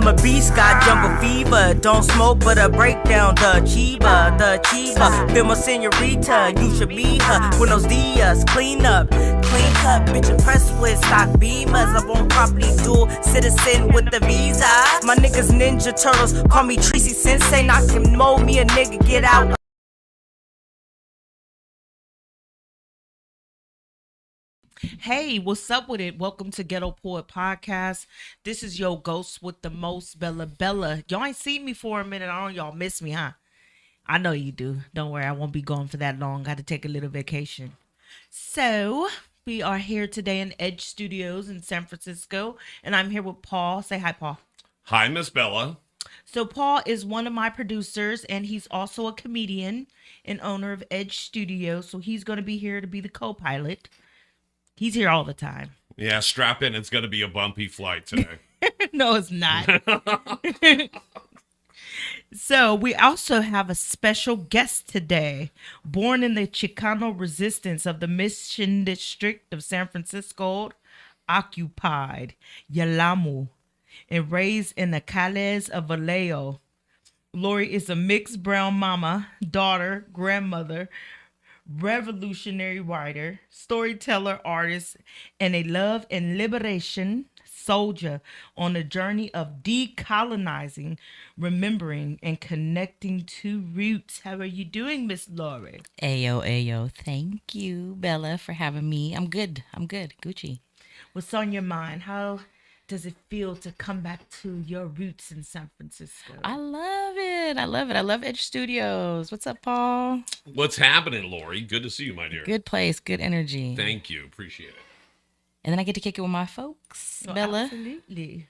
I'm a beast, got jungle fever. Don't smoke, but a breakdown. The chiba. Feel my senorita, you should be her. Buenos dias, clean up, bitch impressed with stock beamers. I want property, dual citizen with the visa. My niggas Ninja Turtles, call me Tracy Sensei. Knock him, mold me a nigga, get out. Hey, what's up with it? Welcome to Ghetto Poet Podcast. This is your ghost with the most, Bella. Y'all ain't seen me for a minute. I don't y'all miss me, huh? I know you do. Don't worry, I won't be gone for that long. Got to take a little vacation. So, we are here today in Edge Studios in San Francisco, and I'm here with Paul. Say hi, Paul. Hi, Miss Bella. So, Paul is one of my producers, and he's also a comedian and owner of Edge Studios. So, he's going to be here to be the co-pilot. He's here all the time. Yeah, strap in. It's going to be a bumpy flight today. No, it's not. So we also have a special guest today. Born in the Chicano resistance of the Mission District of San Francisco, occupied Yalamu, and raised in the Calles of Vallejo. Lori is a mixed brown mama, daughter, grandmother, revolutionary writer, storyteller, artist, and a love and liberation soldier on a journey of decolonizing, remembering, and connecting to roots. How are you doing, Miss Lori? Ayo. Thank you, Bella, for having me. I'm good. Gucci. What's on your mind? How does it feel to come back to your roots in San Francisco? I love it. I love Edge Studios. What's up, Paul? What's happening, Lori? Good to see you, my dear. Good place, good energy. Thank you. Appreciate it. And then I get to kick it with my folks, Bella. Absolutely.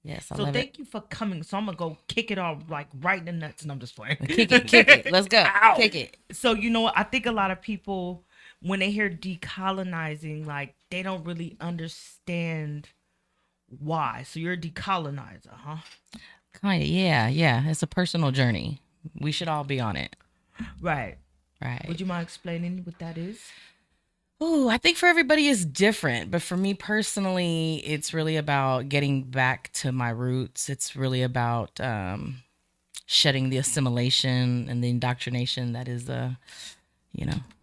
Yes, I So love thank you for coming. So I'm gonna go kick it off like right in the nuts, and I'm just playing. it. Kick it. Let's go. Ow. Kick it. So you know what? I think a lot of people, when they hear decolonizing, like they don't really understand why. So you're a decolonizer, huh? Kind of, yeah. It's a personal journey. We should all be on it. Right. Right. Would you mind explaining what that is? Oh, I think for everybody it's different, but for me personally, it's really about getting back to my roots. It's really about shedding the assimilation and the indoctrination that is the,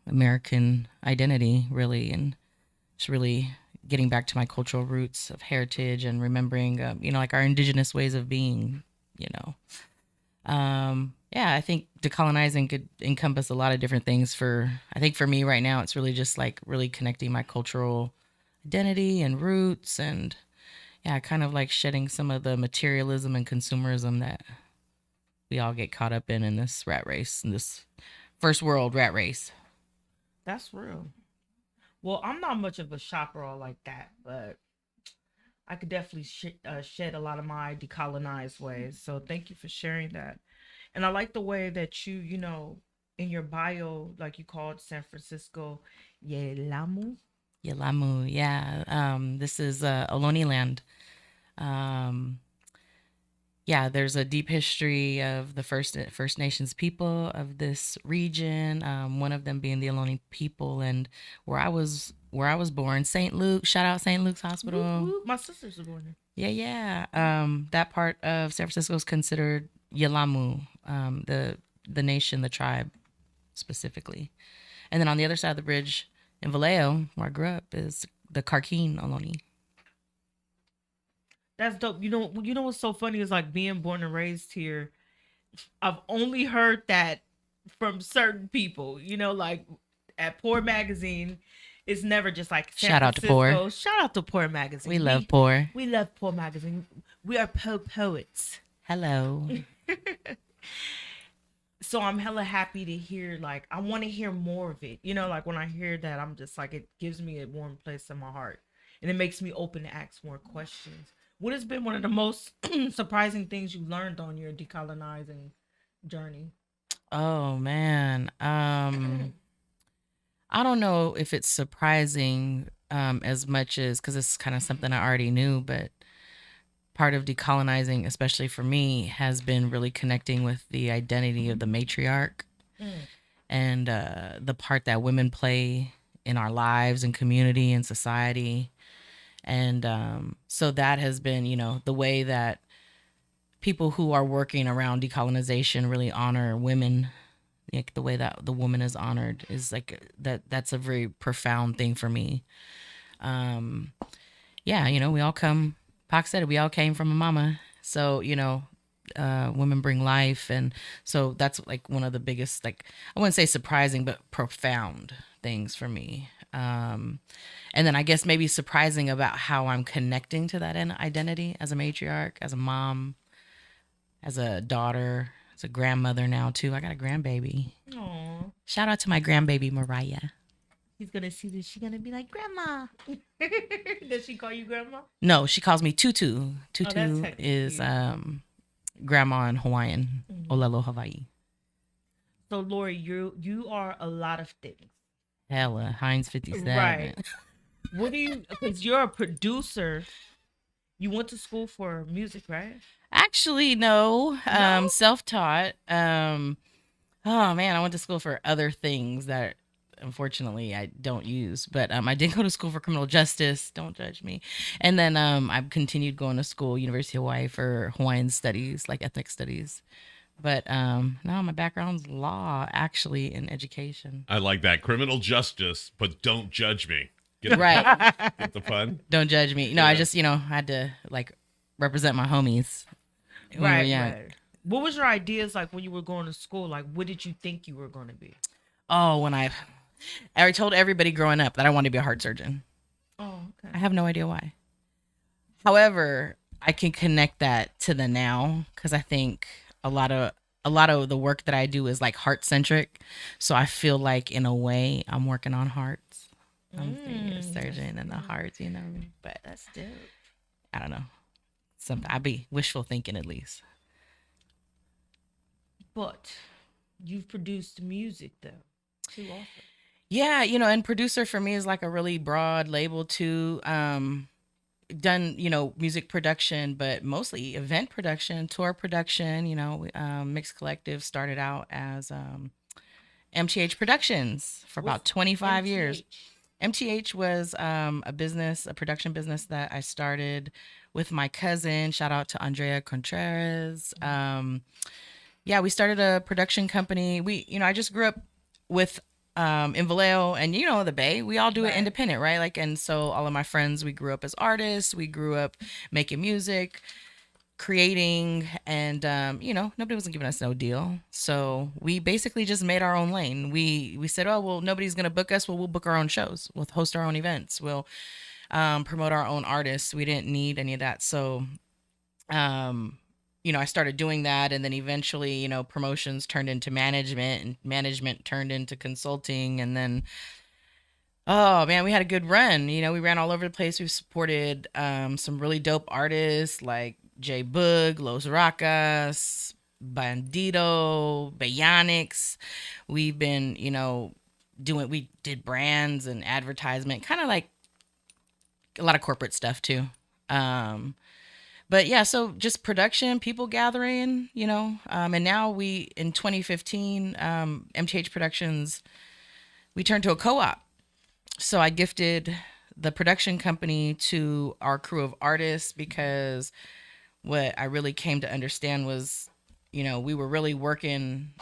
American identity, really, and it's really getting back to my cultural roots of heritage and remembering, like our indigenous ways of being, I think decolonizing could encompass a lot of different things. I think for me right now, it's really just like really connecting my cultural identity and roots, and kind of like shedding some of the materialism and consumerism that we all get caught up in this rat race, in this first world rat race. That's real. Well, I'm not much of a shopper or like that, but I could definitely shed a lot of my decolonized ways. So thank you for sharing that. And I like the way that you, in your bio, like you called San Francisco, Yelamu. Yelamu, yeah. This is Ohlone land. There's a deep history of the First Nations people of this region. One of them being the Ohlone people, and where I was born, St. Luke. Shout out St. Luke's Hospital. Woo, woo. My sisters were born there. Yeah. That part of San Francisco is considered Yelamu, the nation, the tribe, specifically. And then on the other side of the bridge in Vallejo, where I grew up, is the Karkeen Ohlone. That's dope. You know what's so funny is like being born and raised here. I've only heard that from certain people. Like at Poor Magazine, it's never just like San Shout out to Francisco. Poor. Shout out to Poor Magazine. We love Poor. We love Poor Magazine. We are poets. Hello. So I'm hella happy to hear, like, I want to hear more of it. Like when I hear that, I'm just like, it gives me a warm place in my heart. And it makes me open to ask more questions. What has been one of the most surprising things you learned on your decolonizing journey? Oh, man. I don't know if it's surprising as much as, because it's kind of something I already knew, but part of decolonizing, especially for me, has been really connecting with the identity of the matriarch and the part that women play in our lives and community and society. And so that has been, the way that people who are working around decolonization really honor women, like the way that the woman is honored is like that's a very profound thing for me. um yeah, we all come, Pac said it, we all came from a mama. So, women bring life. And so that's like one of the biggest, like, I wouldn't say surprising, but profound things for me. And then I guess maybe surprising about how I'm connecting to that identity as a matriarch, as a mom, as a daughter, as a grandmother now too. I got a grandbaby. Aw. Shout out to my grandbaby Mariah. He's gonna see this. She's gonna be like, Grandma. Does she call you Grandma? No, she calls me Tutu. Tutu hecka is cute. grandma in Hawaiian, Mhm. Olelo, Hawaii. So Lori, you are a lot of things. Hella Heinz 57. Right. What do you? Because you're a producer. You went to school for music, right? Actually, no. No? Self-taught. Oh man, I went to school for other things that unfortunately I don't use. But I did go to school for criminal justice. Don't judge me. And then I continued going to school, University of Hawaii, for Hawaiian studies, like ethnic studies. But no, my background's law, actually, in education. I like that. Criminal justice, but don't judge me. Get the, Right. get the fun? Don't judge me. No, I Yeah. just, had to like represent my homies. when we were Right, young. right. What was your ideas like when you were going to school? Like, what did you think you were going to be? Oh, when I told everybody growing up that I wanted to be a heart surgeon. Oh, okay. I have no idea why. However, I can connect that to the now because I think a lot of the work that I do is like heart centric. So I feel like in a way I'm working on hearts. I'm being a surgeon in the hearts, But That's dope. I don't know. I'd be wishful thinking at least. But you've produced music though, too often. Yeah, and producer for me is like a really broad label too. Done, music production, but mostly event production, tour production. Mixed Collective started out as MTH Productions for about 25 years. MTH was a production business that I started with my cousin. Shout out to Andrea Contreras. Yeah, we started a production company. I just grew up with in Vallejo and the Bay. We all do it independent, right? Like, and so all of my friends, we grew up as artists. We grew up making music, creating, and nobody wasn't giving us no deal. So we basically just made our own lane. We said, oh well, nobody's gonna book us. Well, we'll book our own shows. We'll host our own events. We'll promote our own artists. We didn't need any of that. So I started doing that, and then eventually, promotions turned into management, and management turned into consulting, and then, oh man, we had a good run. We ran all over the place. We supported some really dope artists like J Boog, Los Racas, Bandito, Bayonix. We've been, we did brands and advertisement, kind of like a lot of corporate stuff too. But yeah, so just production, people gathering, and now in 2015, MTH Productions, we turned to a co-op. So I gifted the production company to our crew of artists because what I really came to understand was, we were really working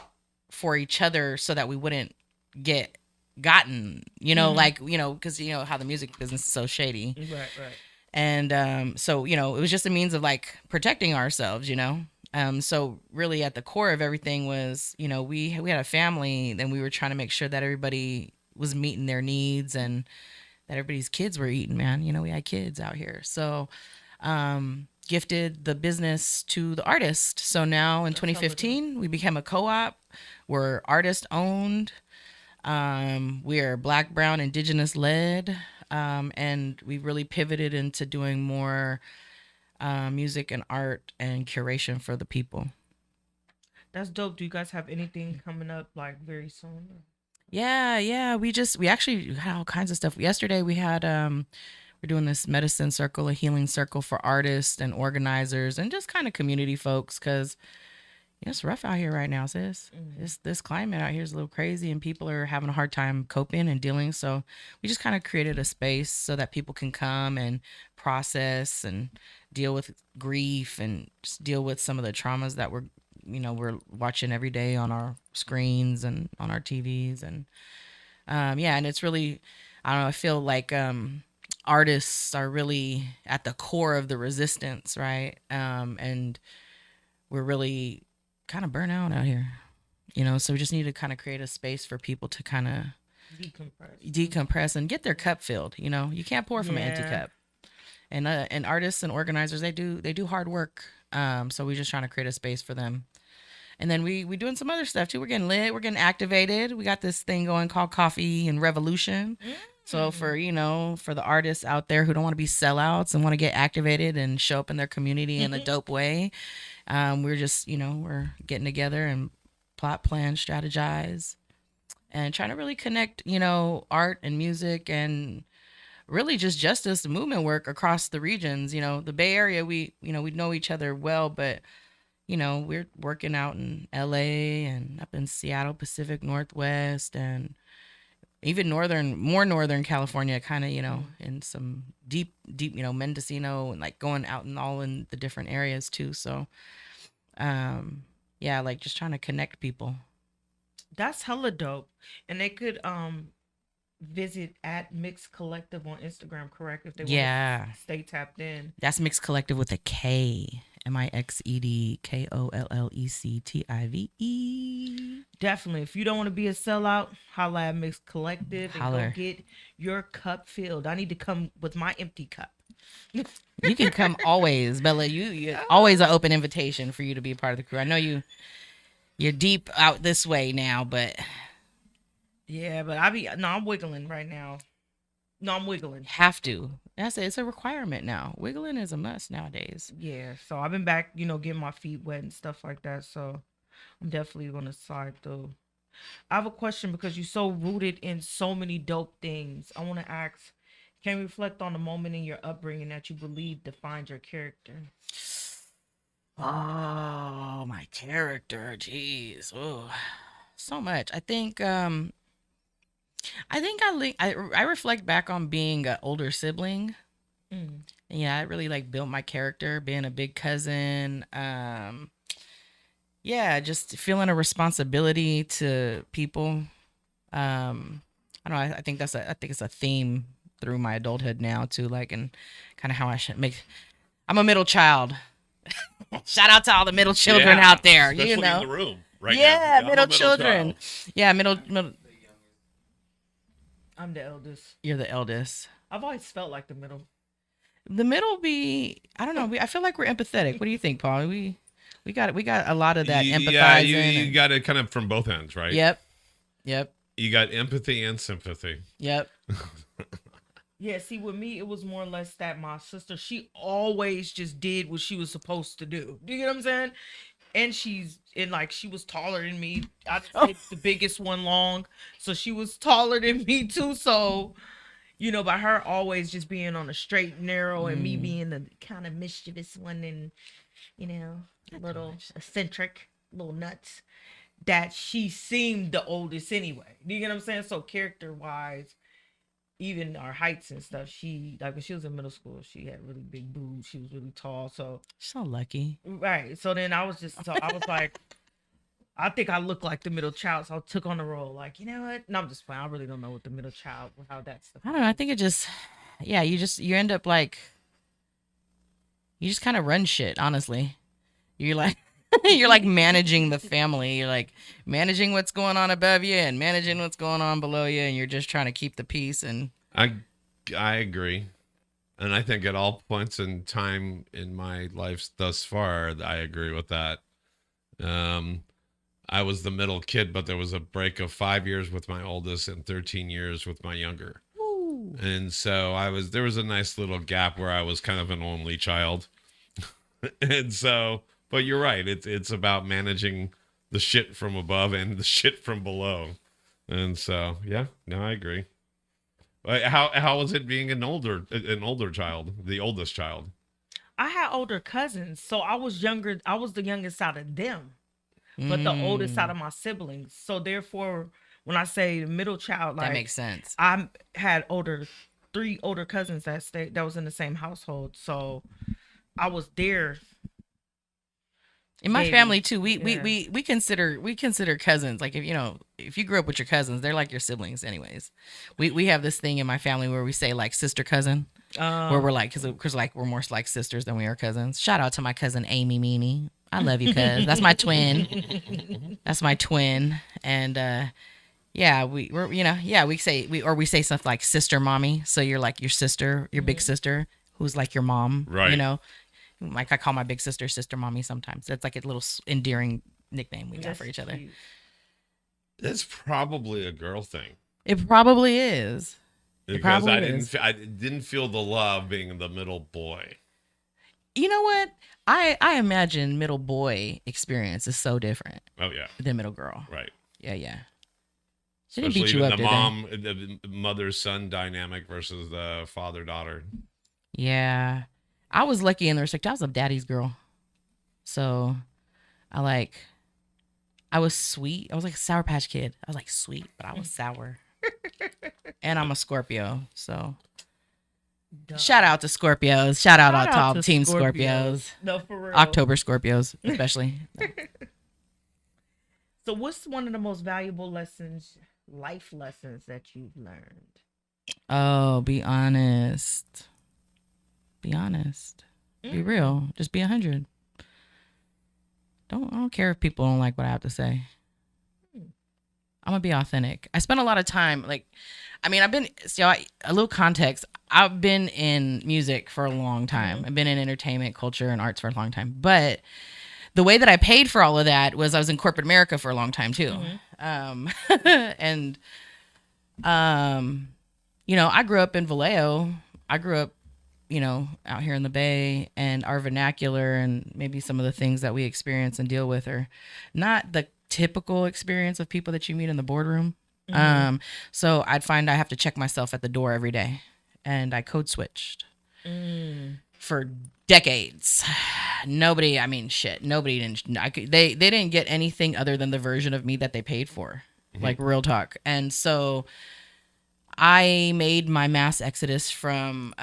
for each other so that we wouldn't get gotten, because how the music business is so shady. Right. And so, it was just a means of like protecting ourselves, So really at the core of everything was, we had a family, and we were trying to make sure that everybody was meeting their needs and that everybody's kids were eating, man. We had kids out here. So gifted the business to the artist. So now in 2015, we became a co-op. We're artist owned. We are Black, Brown, Indigenous led. And we really pivoted into doing more music and art and curation for the people. That's dope. Do you guys have anything coming up like very soon? Yeah. We actually had all kinds of stuff. Yesterday we had we're doing this medicine circle, a healing circle for artists and organizers and just kind of community folks, because It's rough out here right now, sis. This climate out here is a little crazy, and people are having a hard time coping and dealing. So we just kind of created a space so that people can come and process and deal with grief and just deal with some of the traumas that we're watching every day on our screens and on our TVs. And yeah, and it's really, I don't know, I feel like artists are really at the core of the resistance, right? And we're really kind of burnt out here, so we just need to kind of create a space for people to kind of decompress and get their cup filled. You can't pour from an empty cup. And artists and organizers, they do hard work. So we're just trying to create a space for them. And then we doing some other stuff too. We're getting lit, we're getting activated. We got this thing going called Coffee and Revolution. So for the artists out there who don't want to be sellouts and want to get activated and show up in their community in a dope way, we're just, we're getting together and plot, plan, strategize, and trying to really connect, art and music and really just justice movement work across the regions. The Bay Area, we know each other well, but we're working out in LA and up in Seattle, Pacific Northwest, and even more northern California, kind of, in some deep, Mendocino, and like going out and all in the different areas too. So, yeah, like just trying to connect people. That's hella dope. And they could visit at Mixed Collective on Instagram, correct? If they want to stay tapped in. That's Mixed Collective with a K. MixedKollective. Definitely. If you don't want to be a sellout, holla at Mixed Collective and go get your cup filled. I need to come with my empty cup. You can come always, Bella. You always an open invitation for you to be a part of the crew. I know you're deep out this way now, but yeah, but I'm wiggling right now. No, I'm wiggling. Have to. It's a requirement now. Wiggling is a must nowadays. Yeah, so I've been back, getting my feet wet and stuff like that. So I'm definitely gonna slide through. I have a question because you're so rooted in so many dope things. I want to ask, can you reflect on the moment in your upbringing that you believe defined your character? Oh, my character, jeez, oh, so much. I think I reflect back on being an older sibling. Yeah, I really like built my character, being a big cousin. Yeah, just feeling a responsibility to people. I don't know. I think it's a theme through my adulthood now too, like, and kind of how I should make. I'm a middle child. Shout out to all the middle children out there. Especially in the room right now. Yeah, middle children. Yeah, middle. I'm the eldest. You're the eldest. I've always felt like the middle. The middle I don't know. I feel like we're empathetic. What do you think, Paul? We got a lot of that empathizing. Yeah, you got it kind of from both ends, right? Yep. You got empathy and sympathy. Yep. Yeah, see, with me, it was more or less that my sister, she always just did what she was supposed to do. Do you get what I'm saying? And she was taller than me. I just the biggest one long. So she was taller than me too. So, by her always just being on the straight and narrow and me being the kind of mischievous one and, little eccentric, little nuts, that she seemed the oldest anyway. Do you get what I'm saying? So character wise, even our heights and stuff, when she was in middle school, she had really big boobs. She was really tall. So so lucky. Right. So then I was like, I think I look like the middle child. So I took on the role. Like, you know what? No, I'm just playing. I really don't know what the middle child, how that stuff. I don't know. I think it just, yeah, you end up like, you just kind of run shit, honestly. You're like, you're like managing the family. You're like managing what's going on above you and managing what's going on below you, and you're just trying to keep the peace. And I agree, and I think at all points in time in my life thus far, I agree with that. I was the middle kid, but there was a break of 5 years with my oldest and 13 years with my younger. Ooh. And so there was a nice little gap where I was kind of an only child. And so, but you're right. It's about managing the shit from above and the shit from below. And so, yeah, no, I agree. How was it being an older child, the oldest child? I had older cousins, so I was younger. I was the youngest out of them. but the oldest Mm. out of my siblings. So therefore, when I say middle child, That like makes sense. I had three older cousins that was in the same household. So I was their In my baby. family too, Yeah. we consider cousins, like, if you know, if you grew up with your cousins, they're like your siblings anyways. We have this thing in my family where we say like sister cousin, where we're like, because like we're more like sisters than we are cousins. Shout out to my cousin Amy Meany. I love you, cuz that's my twin. That's my twin. And yeah, we're yeah, we say stuff like sister mommy. So you're like your sister, your big sister, who's like your mom. Right. You know, like I call my big sister sister mommy sometimes. That's like a little endearing nickname we got for each other. Cute. It's probably a girl thing It probably is. because probably I didn't is. I didn't feel the love being the middle boy. You know what? I imagine middle boy experience is so different Oh yeah, than middle girl. right. Yeah, yeah. They didn't Especially beat you even up, the did they? mom, the mother-son dynamic versus the father-daughter. Yeah. I was lucky in the respect I was a daddy's girl. So I was sweet. I was like a Sour Patch Kid. I was like sweet, but I was sour. And I'm a Scorpio. So Duh. shout out to Scorpios. Shout out Shout all out top to team Scorpios. Scorpios. No, for real. October Scorpios, especially. So, what's one of the most valuable life lessons that you've learned? Oh, be honest. Be honest. Be real. Just be 100. I don't care if people don't like what I have to say. I'm gonna be authentic. I spent a lot of time, like, I mean, a little context. I've been in music for a long time. I've been in entertainment, culture, and arts for a long time. But the way that I paid for all of that was I was in corporate America for a long time too. And you know, I grew up in Vallejo. I grew up, you know, out here in the Bay, and our vernacular and maybe some of the things that we experience and deal with are not the typical experience of people that you meet in the boardroom. So I'd find I have to check myself at the door every day, and I code switched for decades. Nobody didn't. They didn't get anything other than the version of me that they paid for, like real talk. And so I made my mass exodus from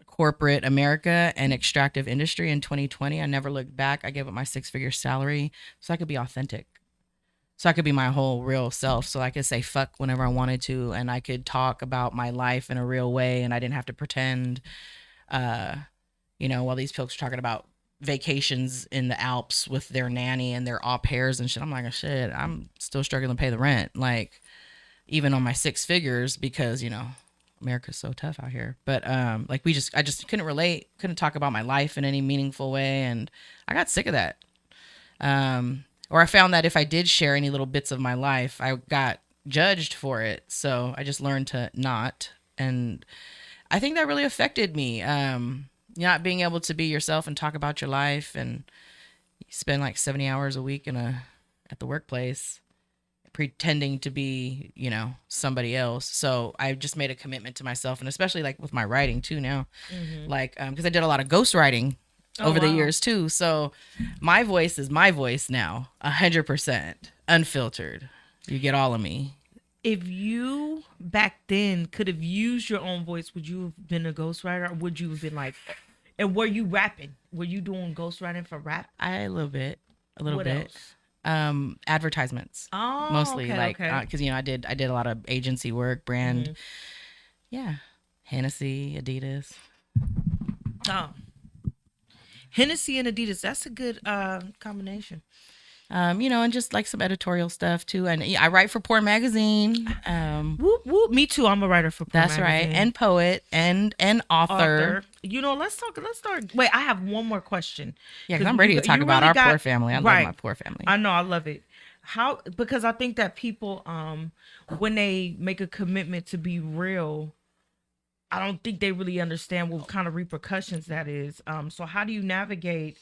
corporate America and extractive industry in 2020. I never looked back. I gave up my 6-figure salary so I could be authentic. So I could be my whole real self. So I could say fuck whenever I wanted to, and I could talk about my life in a real way, and I didn't have to pretend. You know, while these folks are talking about vacations in the Alps with their nanny and their au pairs and shit, I'm like, oh, shit, I'm still struggling to pay the rent. Like, even on my 6 figures, because, you know, America's so tough out here. But like I just couldn't relate, couldn't talk about my life in any meaningful way, and I got sick of that. Or I found that if I did share any little bits of my life, I got judged for it. So I just learned to not, and I think that really affected me. Not being able to be yourself and talk about your life, and you spend like 70 hours a week at the workplace pretending to be, you know, somebody else. So I just made a commitment to myself, and especially like with my writing too now, like, because I did a lot of ghostwriting over the years too. So my voice is my voice now, 100% unfiltered. You get all of me. If you back then could have used your own voice, would you have been a ghostwriter, or would you have been like, and were you rapping? Were you doing ghostwriting for rap? A little bit. What else? Advertisements. Oh, Mostly, okay, like, okay. because, you know, I did a lot of agency work, brand. Yeah. Hennessy, Adidas. Oh. Hennessy and Adidas, that's a good combination. You know, and just like some editorial stuff too. And I write for Poor Magazine. Whoop whoop. Me too. I'm a writer for Poor That's Magazine. right. And poet and author. You know, let's start. Wait, I have one more question. Yeah, because I'm ready to talk about our poor family. I love my poor family. I know, I love it. Because I think that people, when they make a commitment to be real, I don't think they really understand what kind of repercussions that is. So how do you navigate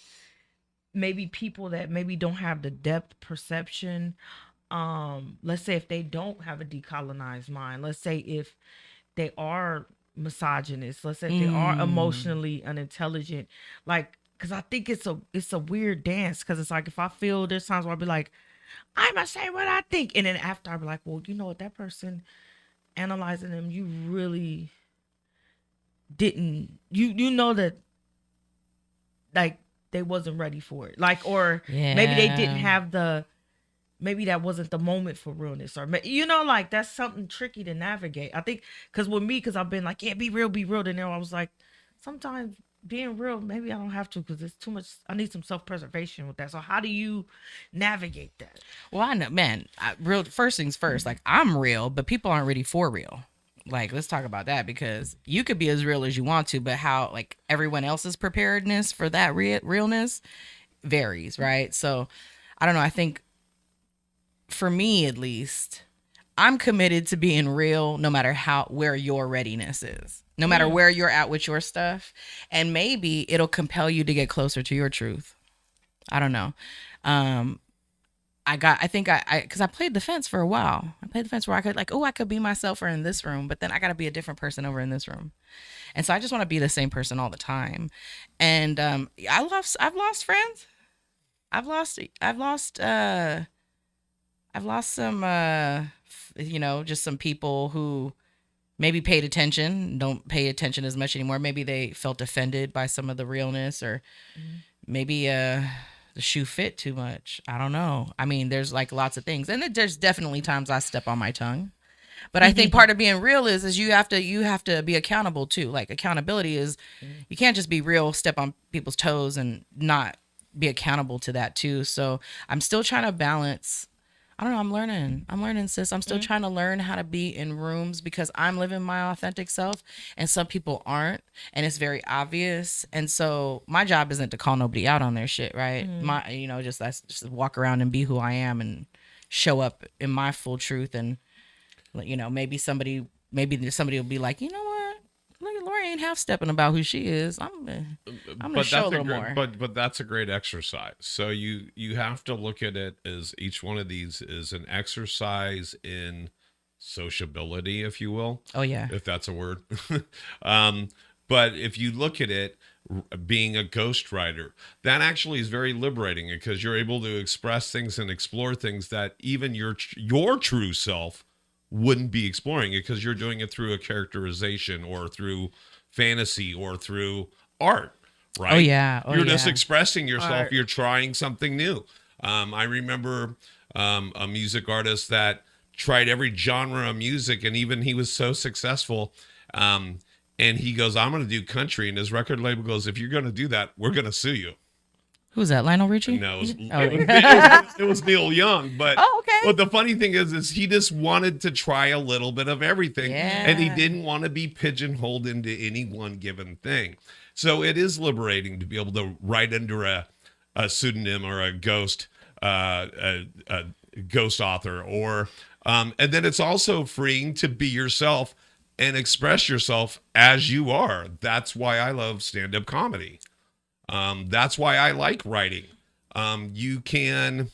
maybe people that maybe don't have the depth perception? Let's say if they don't have a decolonized mind, let's say if they are misogynist, let's say if they are emotionally unintelligent, like, because I think it's a weird dance. Because it's like if I feel there's times where I'll be like, I'm gonna say what I think, and then after I'll be like, well, you know what, that person analyzing them, you really didn't. You know that like they wasn't ready for it, like, or maybe they didn't Yeah. have the. Maybe that wasn't the moment for realness, or you know, like that's something tricky to navigate. I think because with me, because I've been like, yeah, be real, be real. Then I was like, sometimes being real, maybe I don't have to because it's too much. I need some self preservation with that. So how do you navigate that? Well, I know, man. Real first things first. Like I'm real, but people aren't ready for real. Like let's talk about that because you could be as real as you want to, but how like everyone else's preparedness for that realness varies, right? So I don't know. I think for me at least, I'm committed to being real no matter where your readiness is. No matter where you're at with your stuff, and maybe it'll compel you to get closer to your truth. I don't know. I think because I played defense for a while. I played defense where I could like, oh, I could be myself or in this room, but then I got to be a different person over in this room. And so I just want to be the same person all the time. And I've lost friends. I've lost some just some people who maybe paid attention, don't pay attention as much anymore. Maybe they felt offended by some of the realness, or maybe the shoe fit too much. I don't know. I mean, there's like lots of things, and there's definitely times I step on my tongue. But I think part of being real is you have to be accountable too. Like accountability is you can't just be real, step on people's toes, and not be accountable to that too. So I'm still trying to balance. I don't know. I'm learning, sis. I'm still trying to learn how to be in rooms because I'm living my authentic self and some people aren't. And it's very obvious. And so my job isn't to call nobody out on their shit, right? Just walk around and be who I am and show up in my full truth. And, maybe somebody will be like, you know what? Look at Lori ain't half stepping about who she is. I'm gonna show a little more. But that's a great exercise. So you have to look at it as each one of these is an exercise in sociability, if you will. Oh yeah, if that's a word. But if you look at it, being a ghostwriter, that actually is very liberating because you're able to express things and explore things that even your true self wouldn't be exploring it because you're doing it through a characterization or through fantasy or through art, right? Oh yeah. You're just expressing yourself. Art. You're trying something new. I remember a music artist that tried every genre of music, and even he was so successful. And he goes, I'm going to do country. And his record label goes, if you're going to do that, we're going to sue you. Who's that? Lionel Richie? No, Oh. it was Neil Young. But Oh, okay. But the funny thing is he just wanted to try a little bit of everything, and he Yeah. didn't want to be pigeonholed into any one given thing. So it is liberating to be able to write under a pseudonym or a ghost author, or and then it's also freeing to be yourself and express yourself as you are. That's why I love stand-up comedy. That's why I like writing. You can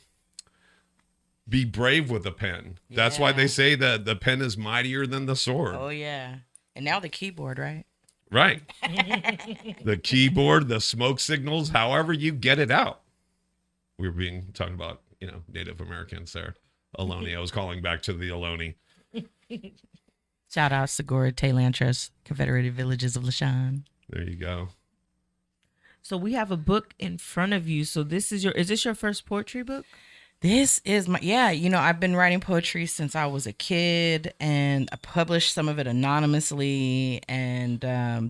be brave with a pen. That's why they say that the pen is mightier than the sword. Oh yeah. And now the keyboard, right? Right. The keyboard, the smoke signals, however you get it out. We were talking about, Native Americans there. Ohlone. I was calling back to the Ohlone. Shout out Segura, Taylantras, Confederated Villages of LaShawn. There you go. So we have a book in front of you. So is this your first poetry book? This is I've been writing poetry since I was a kid, and I published some of it anonymously. And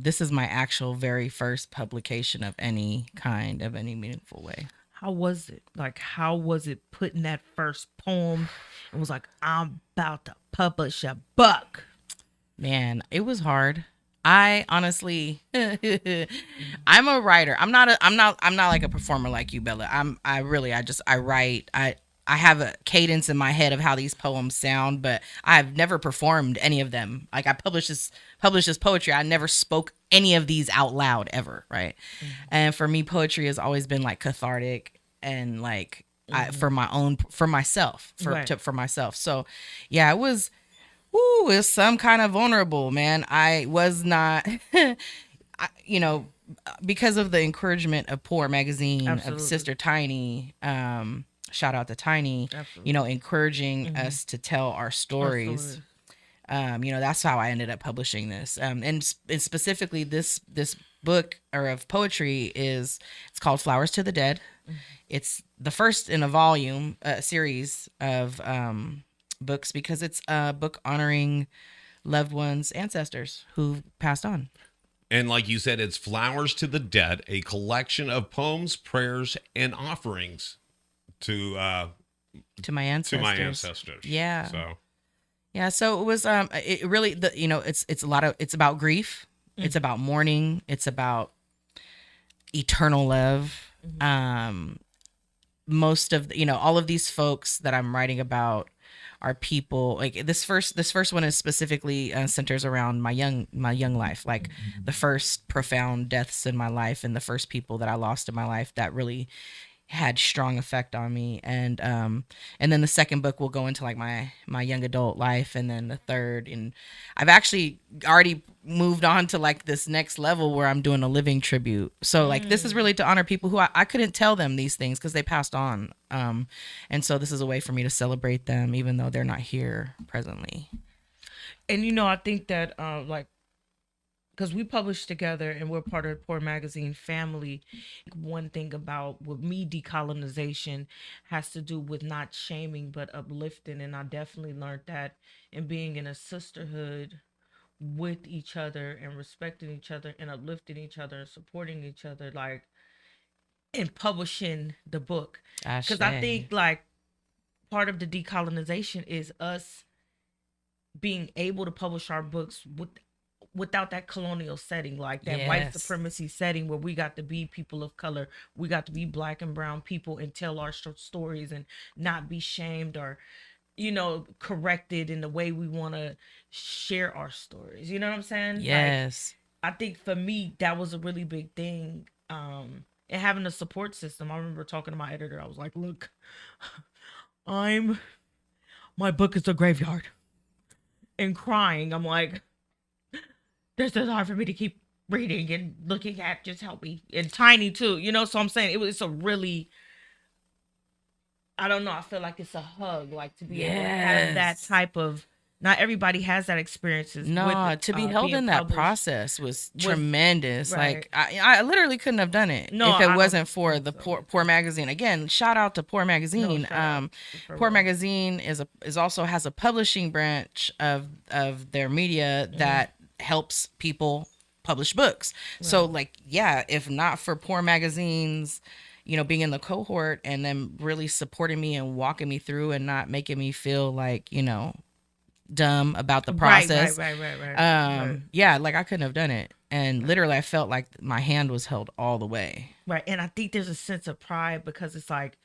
this is my actual very first publication of any kind, of any meaningful way. How was it? Like, how was it putting that first poem and was like, I'm about to publish a book? Man, it was hard. I honestly, I'm a writer. I'm not like a performer like you, Bella. I write. I have a cadence in my head of how these poems sound, but I've never performed any of them. Like I published this poetry. I never spoke any of these out loud ever. Right. Mm-hmm. And for me, poetry has always been like cathartic and like for myself. So yeah, it was. Ooh, it's some kind of vulnerable, man. I was not, because of the encouragement of Poor Magazine, Absolutely. of Sister Tiny, shout out to Tiny, Absolutely. encouraging us to tell our stories. That's how I ended up publishing this. And specifically this book or of poetry it's called Flowers to the Dead. It's the first in a volume series of books because it's a book honoring loved ones, ancestors who passed on. And like you said, it's Flowers to the Dead, a collection of poems, prayers, and offerings to To my ancestors. Yeah. So Yeah, so it was it really it's a lot of it's about grief, it's about mourning, it's about eternal love. Most of all of these folks that I'm writing about are people like this first one is specifically centers around my young life, like the first profound deaths in my life and the first people that I lost in my life that really had strong effect on me. And then the second book will go into like my young adult life, and then the third, and I've actually already moved on to like this next level where I'm doing a living tribute. So like this is really to honor people who I couldn't tell them these things because they passed on, and so this is a way for me to celebrate them even though they're not here presently. And I think that like, because we publish together and we're part of the Poor Magazine family, one thing about with me decolonization has to do with not shaming but uplifting, and I definitely learned that in being in a sisterhood with each other and respecting each other and uplifting each other and supporting each other, like in publishing the book. Because I think like part of the decolonization is us being able to publish our books without that colonial setting, like that white supremacy setting where we got to be people of color, we got to be Black and brown people and tell our stories and not be shamed or corrected in the way we want to share our stories. You know what I'm saying? Yes. Like, I think for me that was a really big thing, and having a support system. I remember talking to my editor, I was like, look, my book is a graveyard, and crying. I'm like, this is hard for me to keep reading and looking at. Just help me. And Tiny too, so I'm saying it's a really, I don't know, I feel like it's a hug, like to be able to have that type of, not everybody has that experiences. No, to be held in that process was tremendous. Right. Like I literally couldn't have done it if it wasn't for the Poor Magazine. Again, shout out to Poor Magazine. Poor Magazine is also has a publishing branch of their media that helps people publish books. Right. So like, if not for Poor Magazine's being in the cohort and then really supporting me and walking me through and not making me feel like dumb about the process. Right. Yeah, like I couldn't have done it. And literally I felt like my hand was held all the way. Right. And I think there's a sense of pride because it's like,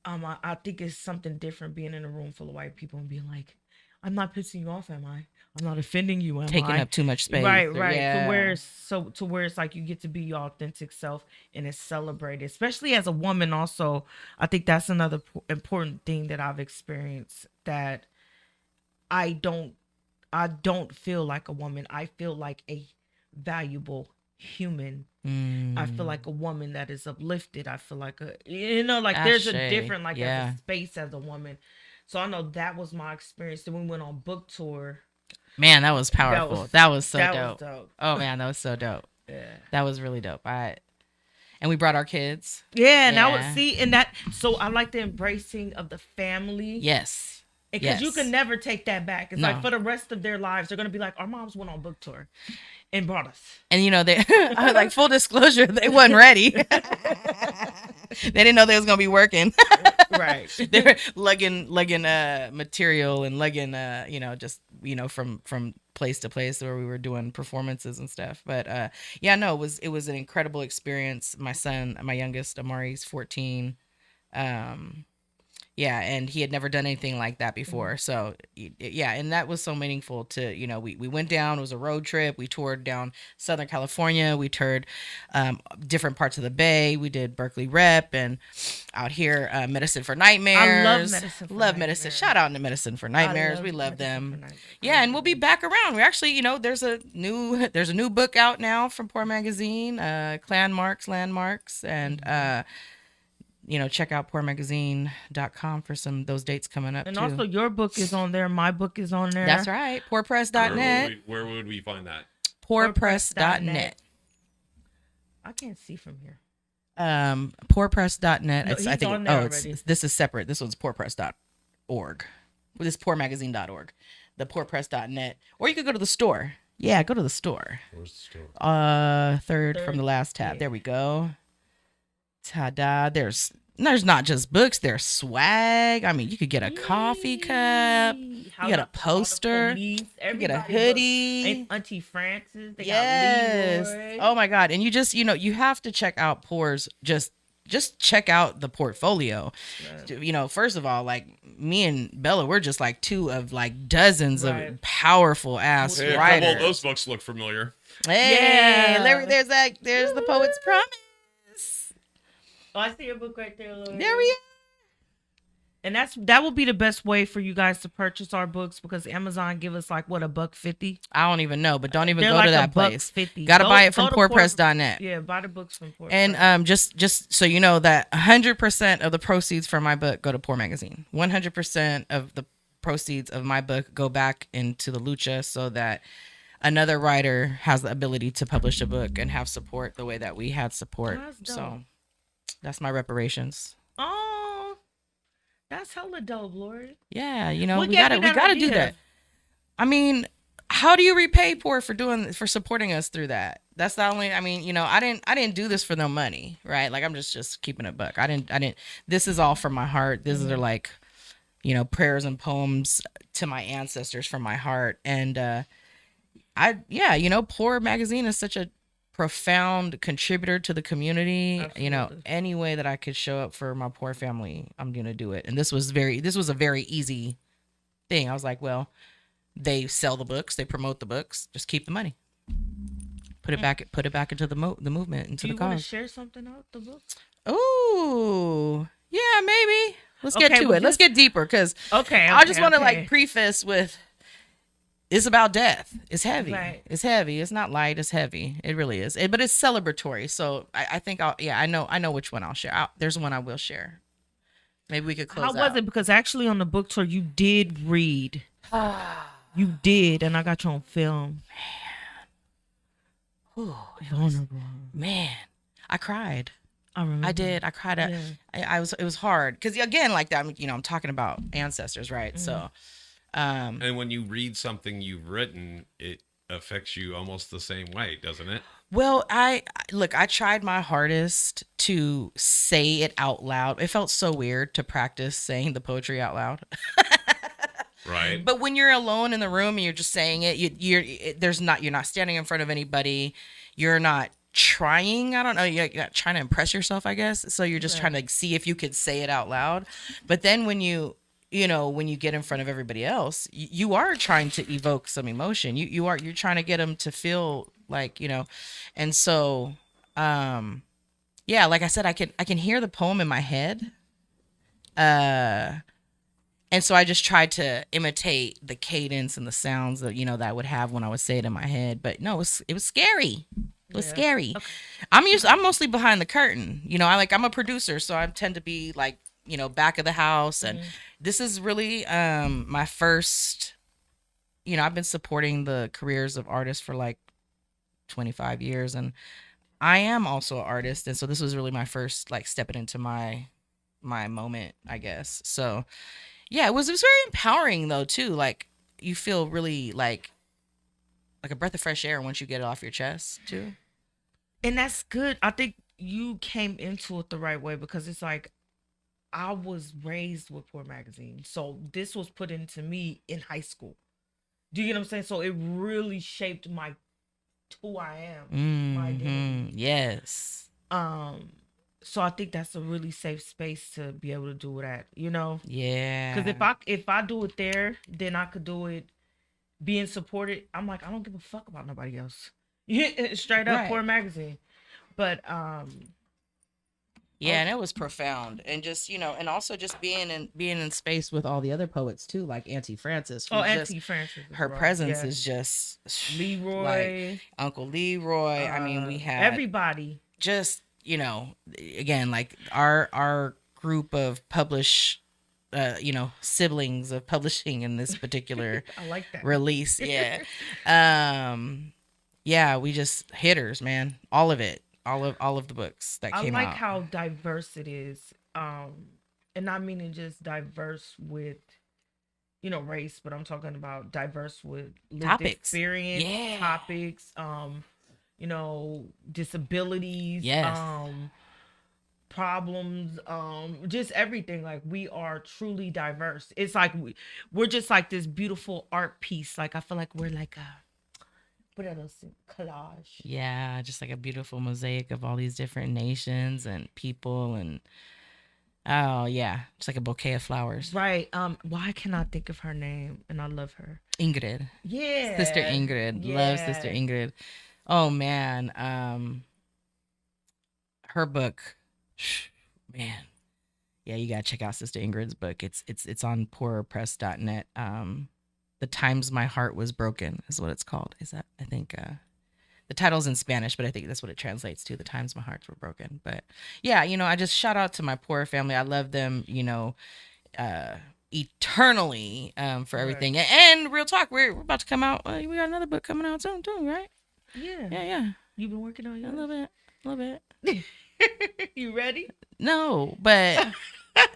I think it's something different being in a room full of white people and being like, I'm not pissing you off, am I? I'm not offending you, am I? Taking up too much space. Right. Yeah. To where it's like you get to be your authentic self and it's celebrated, especially as a woman. Also, I think that's another important thing that I've experienced, that I don't feel like a woman. I feel like a valuable human. I feel like a woman that is uplifted. I feel like there's a different as a space as a woman. So I know that was my experience. Then we went on book tour. Man, that was powerful. That was so dope. Oh man, that was so dope. Yeah, that was really dope. And we brought our kids. Yeah, and so I like the embracing of the family. Yes. Because you can never take that back. It's like for the rest of their lives, they're going to be like, our moms went on book tour and brought us. And they like, full disclosure, they wasn't ready. They didn't know they was going to be working. Right. They were lugging material and lugging, from place to place where we were doing performances and stuff. But it was an incredible experience. My son, my youngest, Amari's 14. Yeah, and he had never done anything like that before. So yeah, and that was so meaningful to, we went down, it was a road trip. We toured down Southern California. We toured different parts of the Bay. We did Berkeley Rep and out here, Medicine for Nightmares. I love Medicine for Love Medicine. Nightmares. Shout out to Medicine for Nightmares. We love them. Yeah, and we'll be back around. We actually, there's a new book out now from Poor Magazine, Landmarks, and check out poormagazine.com for those dates coming up And too. also your book is on there. My book is on there. That's right. Poorpress.net. Where would we find that? Poorpress.net. I can't see from here. Poorpress.net. No, he's on there already. This is separate. This one's poorpress.org. This is poormagazine.org. The poorpress.net. Or you could go to the store. Yeah, go to the store. Where's the store? Third from the last tab. Yeah. There we go. Ta-da. There's not just books, there's swag. I mean, you could get a coffee cup. You get a poster. You get a hoodie. And Auntie Francis. They yes. got Leroy. Oh my God. And you just, you have to check out Poor's. Just check out the portfolio. Right. First of all, like me and Bella, we're just like two of like dozens of powerful ass writers. A couple of those books look familiar. Hey, there's the Poet's Promise. Oh, I see your book right there, Lord. There we are. And that will be the best way for you guys to purchase our books because Amazon give us like what, $1.50? I don't even know, but don't even They're go like to that place. $1.50. Gotta buy it from poorpress.net. Yeah, buy the books from Poor And Press. just so you know that 100% of the proceeds from my book go to Poor Magazine. 100% of the proceeds of my book go back into the Lucha so that another writer has the ability to publish a book and have support the way that we had support. So that's my reparations. Oh, that's hella dope, Lord. Yeah, we gotta do that. I mean, how do you repay Poor for supporting us through that? That's the only. I mean, I didn't do this for no money, right? Like I'm just keeping it buck. I didn't. This is all from my heart. These are like, prayers and poems to my ancestors from my heart. And Poor Magazine is such a profound contributor to the community. Absolutely. Any way that I could show up for my poor family, I'm gonna do it. And this was a very easy thing. I was like, well, they sell the books, they promote the books, just keep the money, put it back into the movement, into the cause. Do you want to share something out the book? Oh yeah, maybe. Let's get to it. Let's get deeper because I just want to like preface with. It's about death. It's heavy. Right. It's heavy. It's not light. It's heavy. It really is. But it's celebratory. So I think I know which one I'll share. There's one I will share. Maybe we could close out. How was it? Because actually on the book tour, you did read. You did. And I got you on film. Man. Ooh, vulnerable. Man. I cried. I remember. I did. I cried. Yeah. It was hard. Because again, like that, I'm talking about ancestors, right? Mm-hmm. So. And when you read something you've written, it affects you almost the same way, doesn't it? Well, I tried my hardest to say it out loud. It felt so weird to practice saying the poetry out loud. Right. But when you're alone in the room and you're just saying it, you're not standing in front of anybody. You're not trying. I don't know. You're not trying to impress yourself, I guess. So you're just trying to see if you could say it out loud. But then when you get in front of everybody else, you are trying to evoke some emotion. You're trying to get them to feel like, and so, like I said, I can hear the poem in my head. And so I just tried to imitate the cadence and the sounds that, that I would have when I would say it in my head. But no, it was scary. It was scary. Okay. I'm mostly behind the curtain. I'm a producer, so I tend to be like, back of the house. And this is really my first, I've been supporting the careers of artists for like 25 years. And I am also an artist. And so this was really my first, like, stepping into my moment, I guess. So yeah, it was very empowering though, too. Like you feel really like a breath of fresh air once you get it off your chest too. And that's good. I think you came into it the right way because it's like, I was raised with Poor Magazine. So this was put into me in high school. Do you get what I'm saying? So it really shaped who I am. My identity. Yes. So I think that's a really safe space to be able to do that, you know? Yeah. Because if I do it there, then I could do it being supported. I'm like, I don't give a fuck about nobody else. Straight up, Right. Poor Magazine. But Yeah, and it was profound, and just and also just being in space with all the other poets too, like Auntie Frances. Who's just Auntie Frances, her bro. presence Yes. is just Leroy, like Uncle Leroy. I mean, we had everybody. just again, like our group of siblings of publishing in this particular I like that. release. Yeah. Yeah, we just hitters, man. All of it. All of the books that came I like out. how diverse it is. And not meaning just diverse with race, but I'm talking about diverse with lived Topics. experience, Yeah. topics, disabilities, Yes. problems, just everything. Like, we are truly diverse. It's like we're just like this beautiful art piece. Like, I feel like we're like a what are those collage? Yeah, just like a beautiful mosaic of all these different nations and people, and oh yeah, just like a bouquet of flowers. Right. Why can I think of her name? And I love her. Ingrid. Yeah. Sister Ingrid. Yeah. Love Sister Ingrid. Oh man. Her book, man. Yeah, you gotta check out Sister Ingrid's book. It's on poorpress.net. The Times My Heart Was Broken is what it's called. Is that, I think, the title's in Spanish, but I think that's what it translates to. The Times My Hearts Were Broken. But yeah, I just shout out to my poor family. I love them, eternally, for everything. Right. And real talk, we're about to come out. We got another book coming out soon too, right? Yeah. Yeah. You've been working on A yours? little bit. You ready? No, but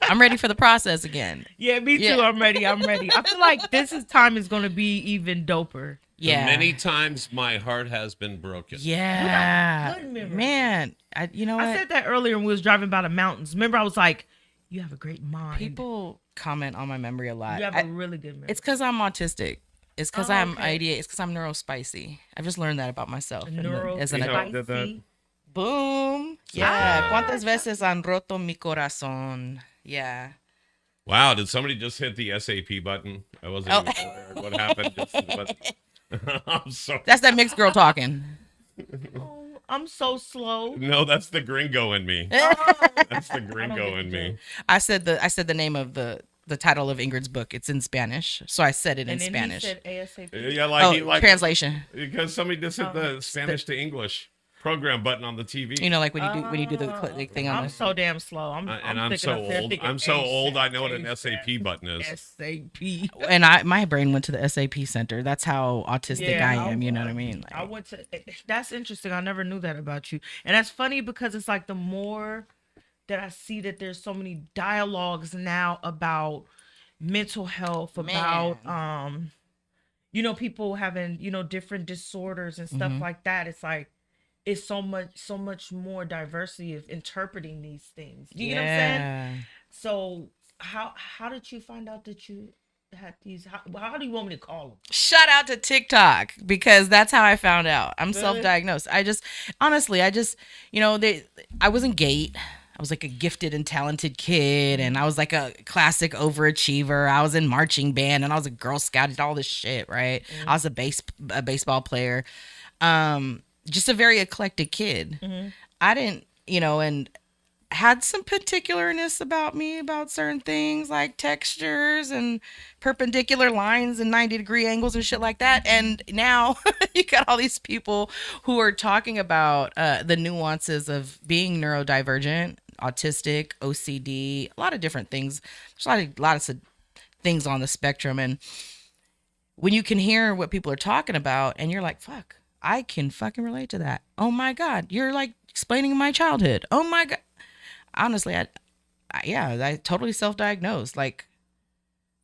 I'm ready for the process again. Yeah, me too. Yeah. I'm ready. I feel like time is going to be even doper. Yeah. Many times my heart has been broken. Yeah. Good memory. Man, you know what? I said that earlier when we was driving by the mountains. Remember, I was like, you have a great mind. People comment on my memory a lot. You have a really good memory. It's because I'm autistic. It's because Oh, I'm okay. It's because I'm neurospicy. I've just learned that about myself. As an You know, adult. Spicy. Boom. Yeah. ¿Cuántas veces han roto mi corazón? Yeah. Wow, did somebody just hit the SAP button? I wasn't even aware of what happened. I'm sorry. That's that mixed girl talking. Oh, I'm so slow. No, that's the gringo in me. That's the gringo in me. I said the name of the title of Ingrid's book. It's in Spanish, so I said it in And then Spanish. he said ASAP. Yeah, Translation. because somebody just hit the Spanish to English program button on the TV. When you do the thing on I'm the. so damn slow. I'm so old. I'm so old. I know what an SAP button is. SAP. And my brain went to the SAP center. That's how autistic I am. You know what I mean? I went to. That's interesting. I never knew that about you, and that's funny because it's like the more that I see that there's so many dialogues now about mental health, about people having different disorders and stuff like that. It's like it's so much more diversity of interpreting these things. You know what I'm saying? So how did you find out that you had these? How do you want me to call them? Shout out to TikTok, because that's how I found out. I'm Really? self-diagnosed. I wasn't gate. I was like a gifted and talented kid, and I was like a classic overachiever. I was in marching band, and I was a Girl Scout, did all this shit, right? I was a baseball player. Just a very eclectic kid. I didn't, and had some particularness about me about certain things like textures and perpendicular lines and 90-degree angles and shit like that. And now you got all these people who are talking about the nuances of being neurodivergent, autistic, OCD, a lot of different things. There's a lot of things on the spectrum. And when you can hear what people are talking about and you're like, fuck, I can fucking relate to that. Oh my God, you're like explaining my childhood. Oh my God. Honestly, I totally self-diagnosed. Like,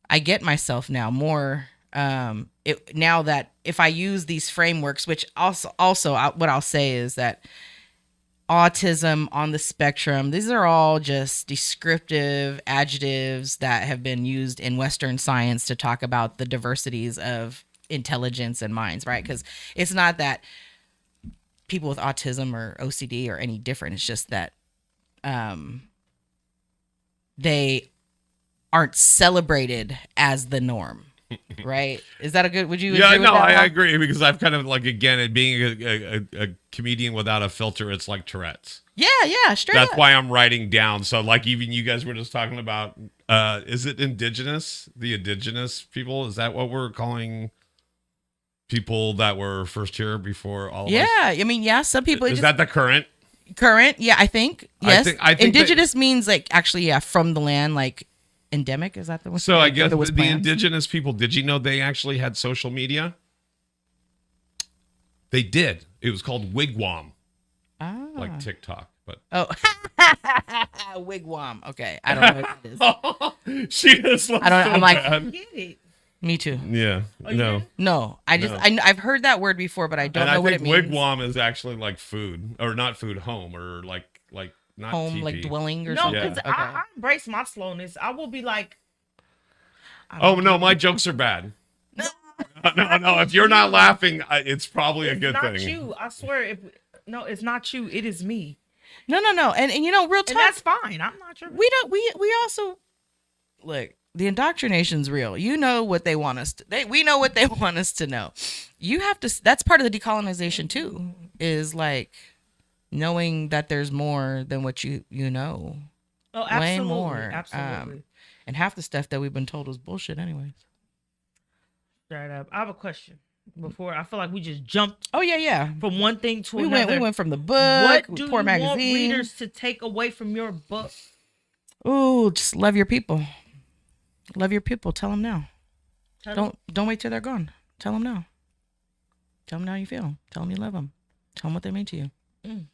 I get myself now more. Now that if I use these frameworks, which also what I'll say is that autism on the spectrum, these are all just descriptive adjectives that have been used in Western science to talk about the diversities of intelligence and minds, right? Because it's not that people with autism or OCD are any different. It's just that they aren't celebrated as the norm, right? Is that a good? Would you? Yeah, agree with no, that I one? agree because I've kind of like again, it being a comedian without a filter, it's like Tourette's. Yeah, straight That's up. why I'm writing down. So like even you guys were just talking about, is it indigenous? The indigenous people? Is that what we're calling people that were first here before all of Yeah, us? I mean, yeah. Some people Is that the current? current. Yeah, I think yes. I think indigenous means like actually, yeah, from the land, like endemic. Is that the one? So I guess there was the plants? indigenous people, did you know they actually had social media? They did. It was called Wigwam, Ah. like TikTok. But Oh, wigwam. Okay, I don't know what it is. she just looks I don't- so I'm like- bad. Get it. Me too. Yeah. you No. didn't? No, I just No. I've heard that word before, but I don't And know I what think it means. wigwam is actually like food, or not food, home, or like not Home, like teepee. dwelling or No, something. because Yeah. Okay. I embrace my slowness. I will be like, Oh no, my jokes are bad. No. If you're not laughing, it's probably a it's good not thing. you. I swear, no, it's not you. It is me, No, and you know, real and talk. that's fine. I'm not your. We don't. We also look. The indoctrination's real. You know what they want us to. We know what they want us to know. You have to. That's part of the decolonization too. Is like knowing that there's more than what you know, Oh, way absolutely, more. absolutely. And half the stuff that we've been told was bullshit, anyways. Straight up. I have a question. Before I feel like we just jumped Oh yeah. from one thing to We another. went from the book, What do Poor you want magazine. readers to take away from your book? Ooh, just love your people. Love your people. Tell them now. Tell them. Don't wait till they're gone. Tell them now. Tell them how you feel. Tell them you love them. Tell them what they mean to you. Mm.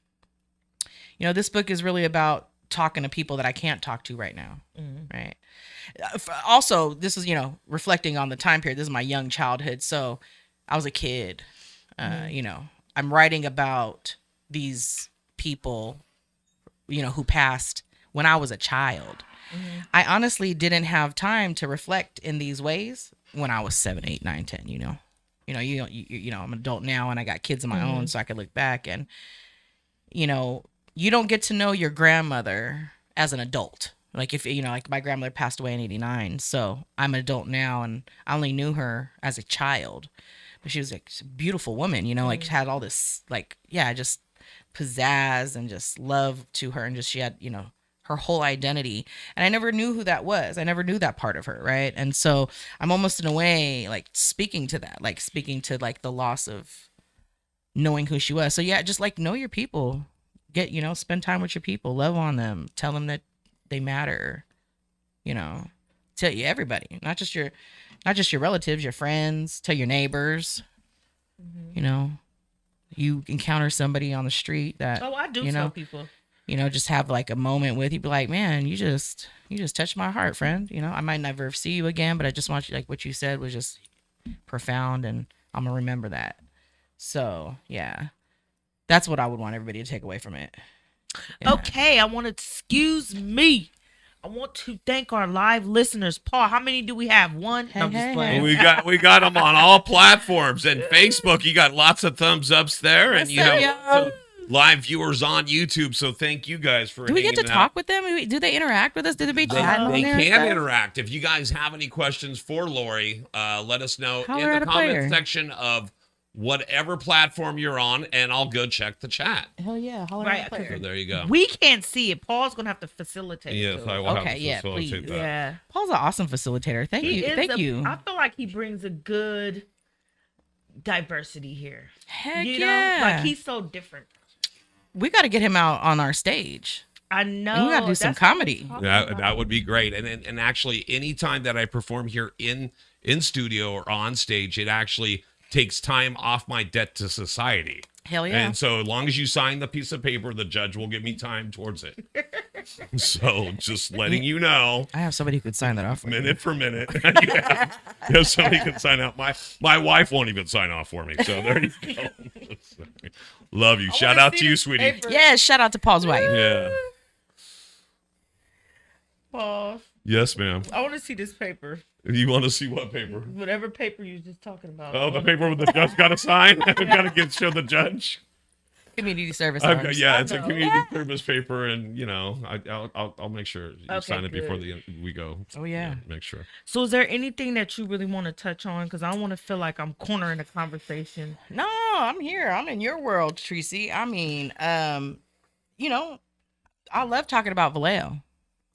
You know, this book is really about talking to people that I can't talk to right now. Right. Also, this is, reflecting on the time period. This is my young childhood. So I was a kid. I'm writing about these people, who passed when I was a child. I honestly didn't have time to reflect in these ways when I was 7, 8, 9, 10, I'm an adult now and I got kids of my own, so I could look back and, you don't get to know your grandmother as an adult. Like if, like my grandmother passed away in 89. So I'm an adult now and I only knew her as a child, but she was like a beautiful woman, like had all this, like, yeah, just pizzazz and just love to her. And just, she had, her whole identity. And I never knew who that was. I never knew that part of her. Right. And so I'm almost in a way like speaking to that, like speaking to like the loss of knowing who she was. So yeah, just like know your people, spend time with your people, love on them, tell them that they matter, tell you everybody, not just your relatives, your friends, tell your neighbors, you encounter somebody on the street that, Oh, I do tell people. just have like a moment with you, be like, man, you just touched my heart, friend. I might never see you again, but I just want you, like what you said was just profound and I'm gonna remember that. So yeah, that's what I would want everybody to take away from it. Yeah. Okay, I want to excuse me. I want to thank our live listeners. Paul, how many do we have? One? No, I'm just Hey, playing. We got them on all platforms and Facebook. You got lots of thumbs ups there, and What's you up, have y'all? some live viewers on YouTube. So thank you guys for. Do we get to hanging talk out. with them? Do they interact with us? Do they be chatting on They there? and can stuff? interact. If you guys have any questions for Lori, let us know Holler in at the a comment player. section of whatever platform you're on, and I'll go check the chat. Hell yeah, holler Right, at a player. So there you go. We can't see it. Paul's going to have to facilitate. Yes, to I it. will have Okay, to yeah, facilitate please. that. Yeah. Paul's an awesome facilitator. Thank He you. is Thank you. I feel like he brings a good diversity here. Heck you yeah. know, like he's so different. We got to get him out on our stage. I know. And we gotta do some that's what I'm comedy. talking Yeah, about. that would be great. And actually, anytime that I perform here in studio or on stage, it actually takes time off my debt to society. Hell yeah. And so, as long as you sign the piece of paper, the judge will give me time towards it. So, just letting you know, I have somebody who could sign that off. minute for minute, you have somebody can sign out. My wife won't even sign off for me. So there you go. Love you. Shout wanna out see to you, this sweetie. paper. Yeah, shout out to Paul's wife. Yeah. Paul, Yes, ma'am. I want to see this paper. You want to see what paper? Whatever paper you was just talking about. Oh, the paper with the judge got to sign. Got to show the judge. Community service I've got, arms. yeah, I it's a know. community service paper, and I'll make sure you Okay, sign it before good. we go. Oh, yeah. Make sure. So, is there anything that you really want to touch on? Because I don't want to feel like I'm cornering the conversation. No, I'm here. I'm in your world, Tracy. I mean, you know, I love talking about Vallejo.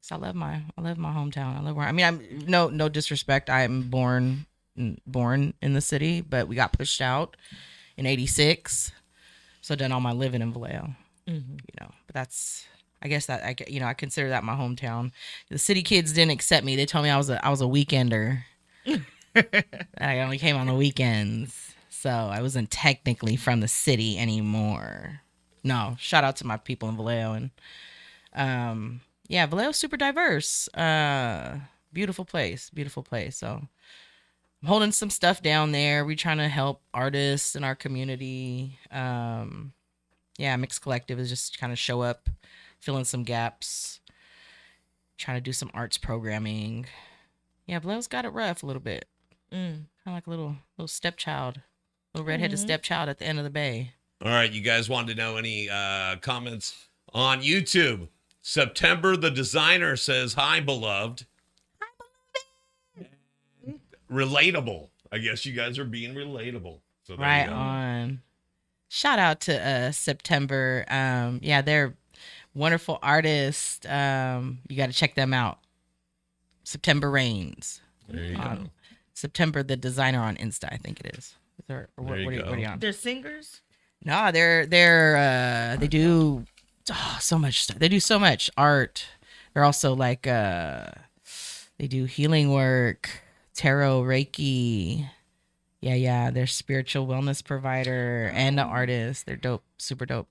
So I love my hometown. I love where I'm no disrespect. I'm born in the city, but we got pushed out in '86. So done all my living in Vallejo. But that's, I guess that I consider that my hometown. The city kids didn't accept me. They told me I was a weekender. I only came on the weekends. So I wasn't technically from the city anymore. No, shout out to my people in Vallejo. And Vallejo's super diverse. Beautiful place. So I'm holding some stuff down there. We're trying to help artists in our community. Mixed Collective is just kind of show up, fill in some gaps, trying to do some arts programming. Yeah, Vallejo's got it rough a little bit. Kind of like a little stepchild, little redheaded stepchild at the end of the bay. All right, you guys wanted to know any comments on YouTube? September the designer says, "Hi, beloved." Hi, beloved. Relatable. I guess you guys are being relatable. So there Right you go. on. Shout out to September. They're wonderful artists. You got to check them out. September Rains. There you go. September the designer on Insta, I think it is. What are you on? They're singers? No, they do so much stuff. They do so much art. They're also like they do healing work, tarot, Reiki. Yeah, they're spiritual wellness provider and an artist. They're dope, super dope.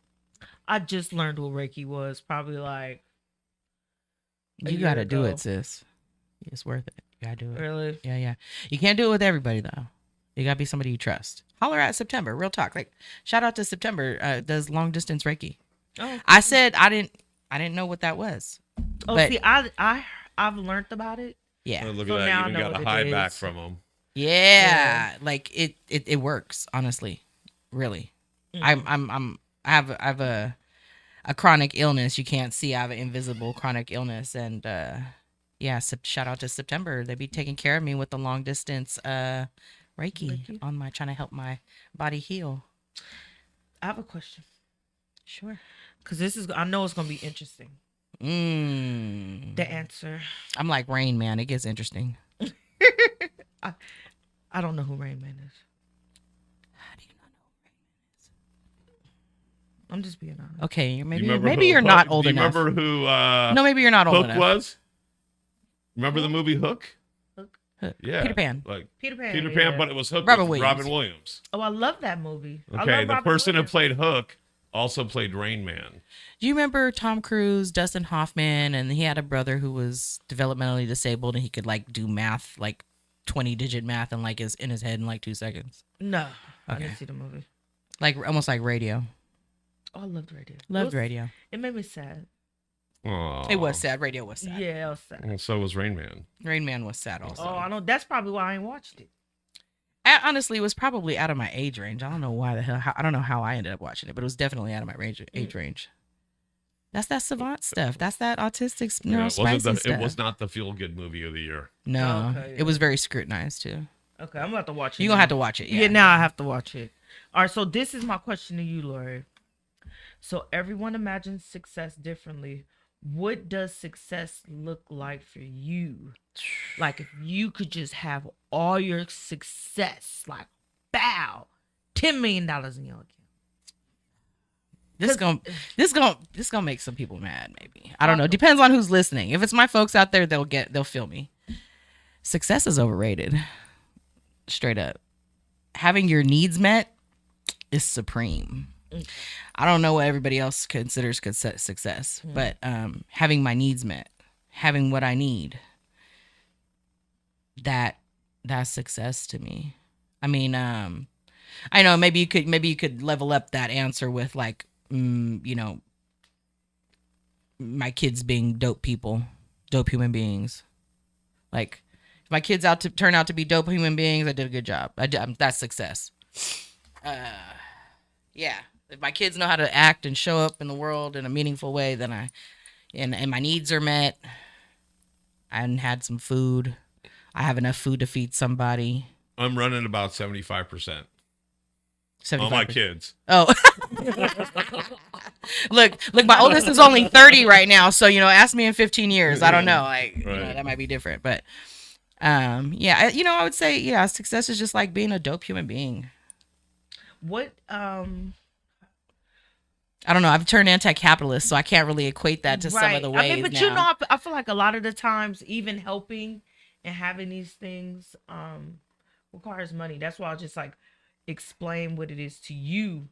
I just learned what Reiki was probably like You got to do it, sis. It's worth it. You got to do it. Really? Yeah. You can't do it with everybody though. You got to be somebody you trust. Holler at September. Real talk. Like, shout out to September. Does long distance Reiki. Oh, I said I didn't know what that was. But- see, I've learned about it. Yeah. Oh, look So at now that. I You know even got what a it high is. back from them. Yeah. Like it works, honestly. Really. I have a chronic illness. You can't see. I have an invisible chronic illness, and shout out to September. They be taking care of me with the long distance Reiki on my, trying to help my body heal. I have a question. Sure. Because I know it's going to be interesting. The answer. I'm like Rain Man. It gets interesting. I don't know who Rain Man is. How do you not know who Rain Man is? I'm just being honest. Okay, maybe who you're Hook- not old do you enough. remember who No, maybe you're not old Hook enough. was? Remember the movie Hook? Hook. Yeah. Peter Pan. Like Peter Pan. Peter yeah. Pan, but it was Hook Robin with Williams. Robin Williams. Oh, I love that movie. I Okay, love the Robin person who Williams. played Hook also played Rain Man. Do you remember Tom Cruise, Dustin Hoffman, and he had a brother who was developmentally disabled and he could like do math, like 20-digit math in his head in like 2 seconds? No, I Okay. didn't see the movie. Like almost like Radio. Oh, I loved Radio. Loved Radio. It made me sad. Aww. It was sad. Radio was sad. Yeah, it was sad. Well, so was Rain Man. Rain Man was sad also. Oh, I know. That's probably why I ain't watched it. Honestly, it was probably out of my age range. I don't know why the hell. I don't know how I ended up watching it, but it was definitely out of my age range. That's that savant stuff. That's that autistic Yeah, neurospicy stuff. it was not the feel good movie of the year. No, Okay, yeah. it was very scrutinized too. Okay, I'm about to watch it. You're gonna now. have to watch it. Yeah, now I have to watch it. All right, so this is my question to you, Lori. So everyone imagines success differently. What does success look like for you? Like if you could just have all your success, like bow, $10 million in your account. This gonna make some people mad. Maybe, I don't know. Depends on who's listening. If it's my folks out there, they'll feel me. Success is overrated. Straight up, having your needs met is supreme. I don't know what everybody else considers success, but having my needs met, having what I need, that's success to me. I mean, I know maybe you could level up that answer with like, my kids being dope people, dope human beings. Like, if my kids turn out to be dope human beings, I did a good job. That's success. Yeah. If my kids know how to act and show up in the world in a meaningful way, then and my needs are met. I had some food. I have enough food to feed somebody. I'm running about 75%. 75%. All my kids. Oh, look! My oldest is only 30 right now, so ask me in 15 years. I don't know. That might be different, but yeah, I would say success is just like being a dope human being. What I don't know. I've turned anti-capitalist, so I can't really equate that to some of the ways. but now. I feel like a lot of the times, even helping and having these things requires money. That's why I'll just like explain what it is to you.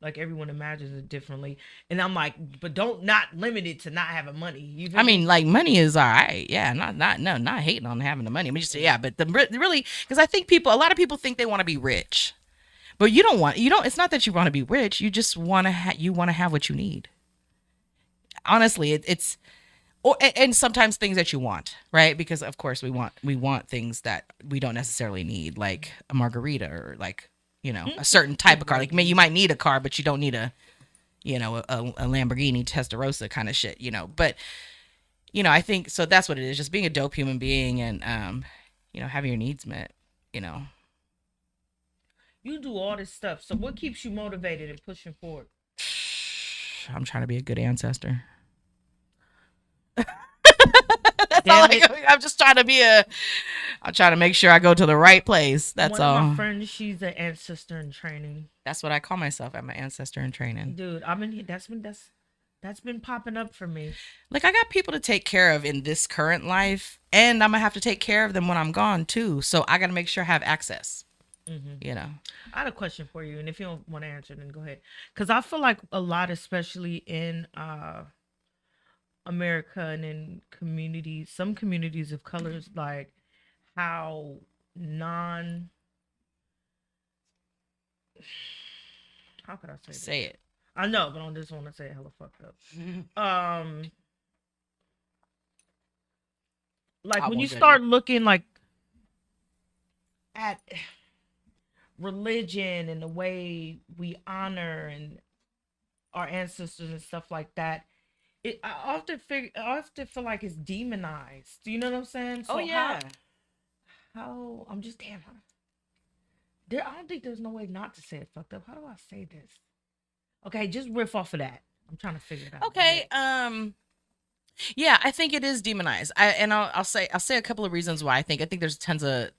Like everyone imagines it differently, and I'm like, but not limit it to not having money. I mean, like money is all right. Yeah, not hating on having the money. I mean, just but really, because I think a lot of people think they want to be rich. But you don't. It's not that you want to be rich. You just want to. Have what you need. Honestly, it's, and sometimes things that you want, right? Because of course we want things that we don't necessarily need, like a margarita or like a certain type of car. Like you might need a car, but you don't need a Lamborghini Testarossa kind of shit. But I think so. That's what it is. Just being a dope human being and having your needs met. You do all this stuff. So what keeps you motivated and pushing forward? I'm trying to be a good ancestor. I'm just trying to I'm trying to make sure I go to the right place. That's all. One of my friends, she's an ancestor in training. That's what I call myself. I'm an ancestor in training. Dude, that's been popping up for me. Like I got people to take care of in this current life, and I'm gonna have to take care of them when I'm gone too. So I gotta make sure I have access. I had a question for you, and if you don't want to answer, then go ahead. Because I feel like a lot, especially in America and in some communities of colors, like how how could I say Say this? it. I know, but I just want to say it hella fucked up. Like when you start looking like at religion and the way we honor and our ancestors and stuff like that, I often feel like it's demonized. Do you know what I'm saying? So how I'm just damn. I don't think there's no way not to say it fucked up. How do I say this? Okay, just riff off of that. I'm trying to figure it out. Okay. Yeah, I think it is demonized. I'll say a couple of reasons why I think there's tons of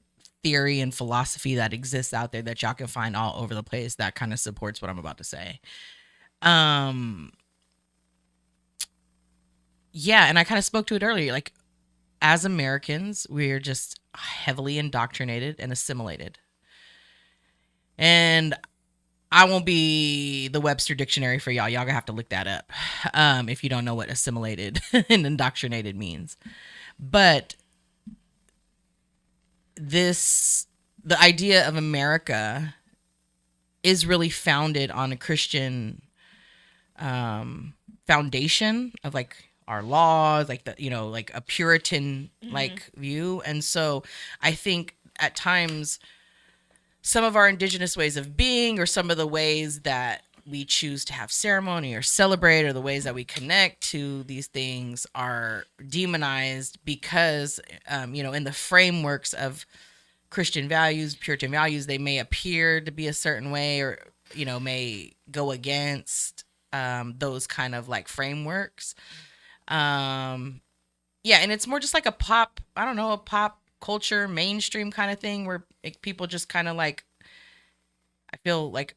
theory and philosophy that exists out there that y'all can find all over the place that kind of supports what I'm about to say. Yeah, and I kind of spoke to it earlier. Like, as Americans, we're just heavily indoctrinated and assimilated. And I won't be the Webster dictionary for y'all. Y'all gonna have to look that up if you don't know what assimilated and indoctrinated means. But the idea of America is really founded on a Christian foundation of like our laws, like like a Puritan like view. And so I think at times some of our indigenous ways of being, or some of the ways that we choose to have ceremony or celebrate, or the ways that we connect to these things, are demonized because, in the frameworks of Christian values, Puritan values, they may appear to be a certain way, or, may go against those kind of like frameworks. Yeah, and it's more just like a pop culture, mainstream kind of thing, where people just kind of like, I feel like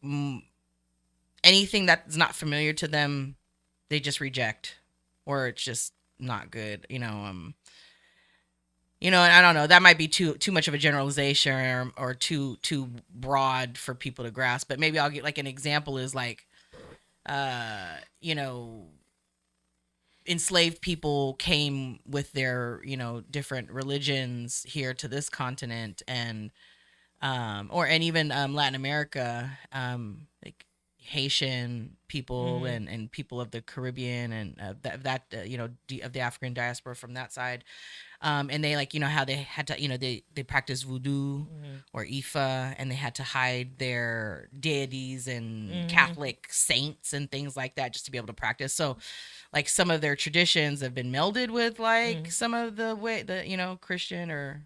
anything that's not familiar to them, they just reject, or it's just not good, and I don't know, that might be too much of a generalization or too broad for people to grasp, but maybe I'll get like an example is like, enslaved people came with their, different religions here to this continent, and even Latin America, like Haitian people and people of the Caribbean and of the African diaspora from that side. And they like, how they had to, they practice voodoo or Ifa, and they had to hide their deities and Catholic saints and things like that just to be able to practice. So like some of their traditions have been melded with like some of the Christian or,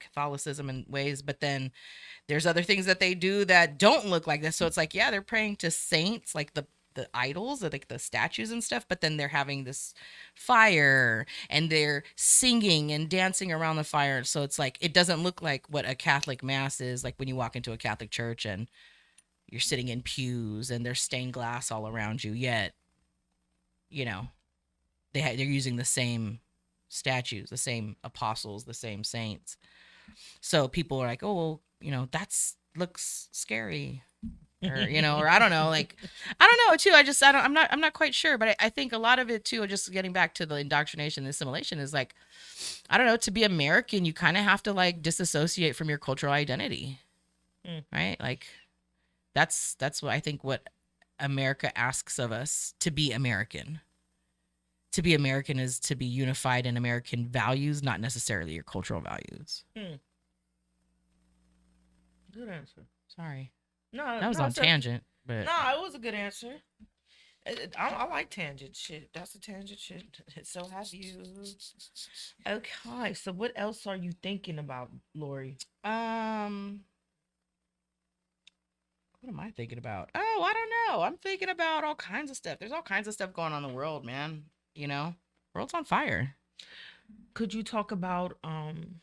Catholicism in ways, but then there's other things that they do that don't look like this. So it's like, yeah, they're praying to saints, like the idols, like the statues and stuff, but then they're having this fire and they're singing and dancing around the fire. So it's like, it doesn't look like what a Catholic mass is like when you walk into a Catholic church and you're sitting in pews and there's stained glass all around you. Yet, they're using the same statues, the same apostles, the same saints. So people are like, oh, well, that's looks scary. Or or I don't know, like I don't know too. I'm not quite sure, but I think a lot of it too, just getting back to the indoctrination and assimilation, is like, I don't know, to be American, you kind of have to like disassociate from your cultural identity, right? Like that's what I think what America asks of us to be American. To be American is to be unified in American values, not necessarily your cultural values. Good answer. Sorry. No, That was on tangent, but no, it was a good answer. I like tangent shit. That's a tangent shit. So have you. Okay, so what else are you thinking about, Lori? what am I thinking about? Oh, I don't know. I'm thinking about all kinds of stuff. There's all kinds of stuff going on in the world, man. World's on fire. Could you talk about when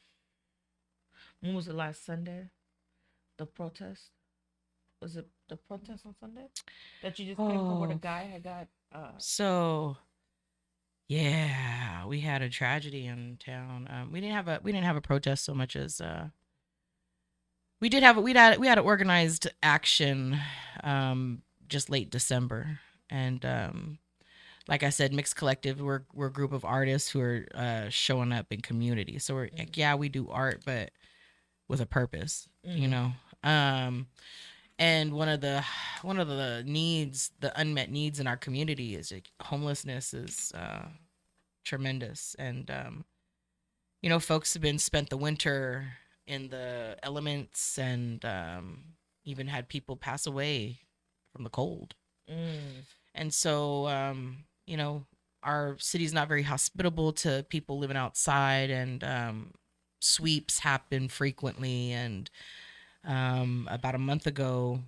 was it, last Sunday? The protest? Was it the protest on Sunday that you just came from, where the guy had got So yeah, we had a tragedy in town. We didn't have a protest so much as we had an organized action just late December. And like I said, Mixed Collective, we're a group of artists who are showing up in community. So we're like, yeah, we do art, but with a purpose, and one of the needs, the unmet needs in our community is like homelessness is tremendous. And folks have spent the winter in the elements, and even had people pass away from the cold. And so our city's not very hospitable to people living outside, and sweeps happen frequently. And about a month ago,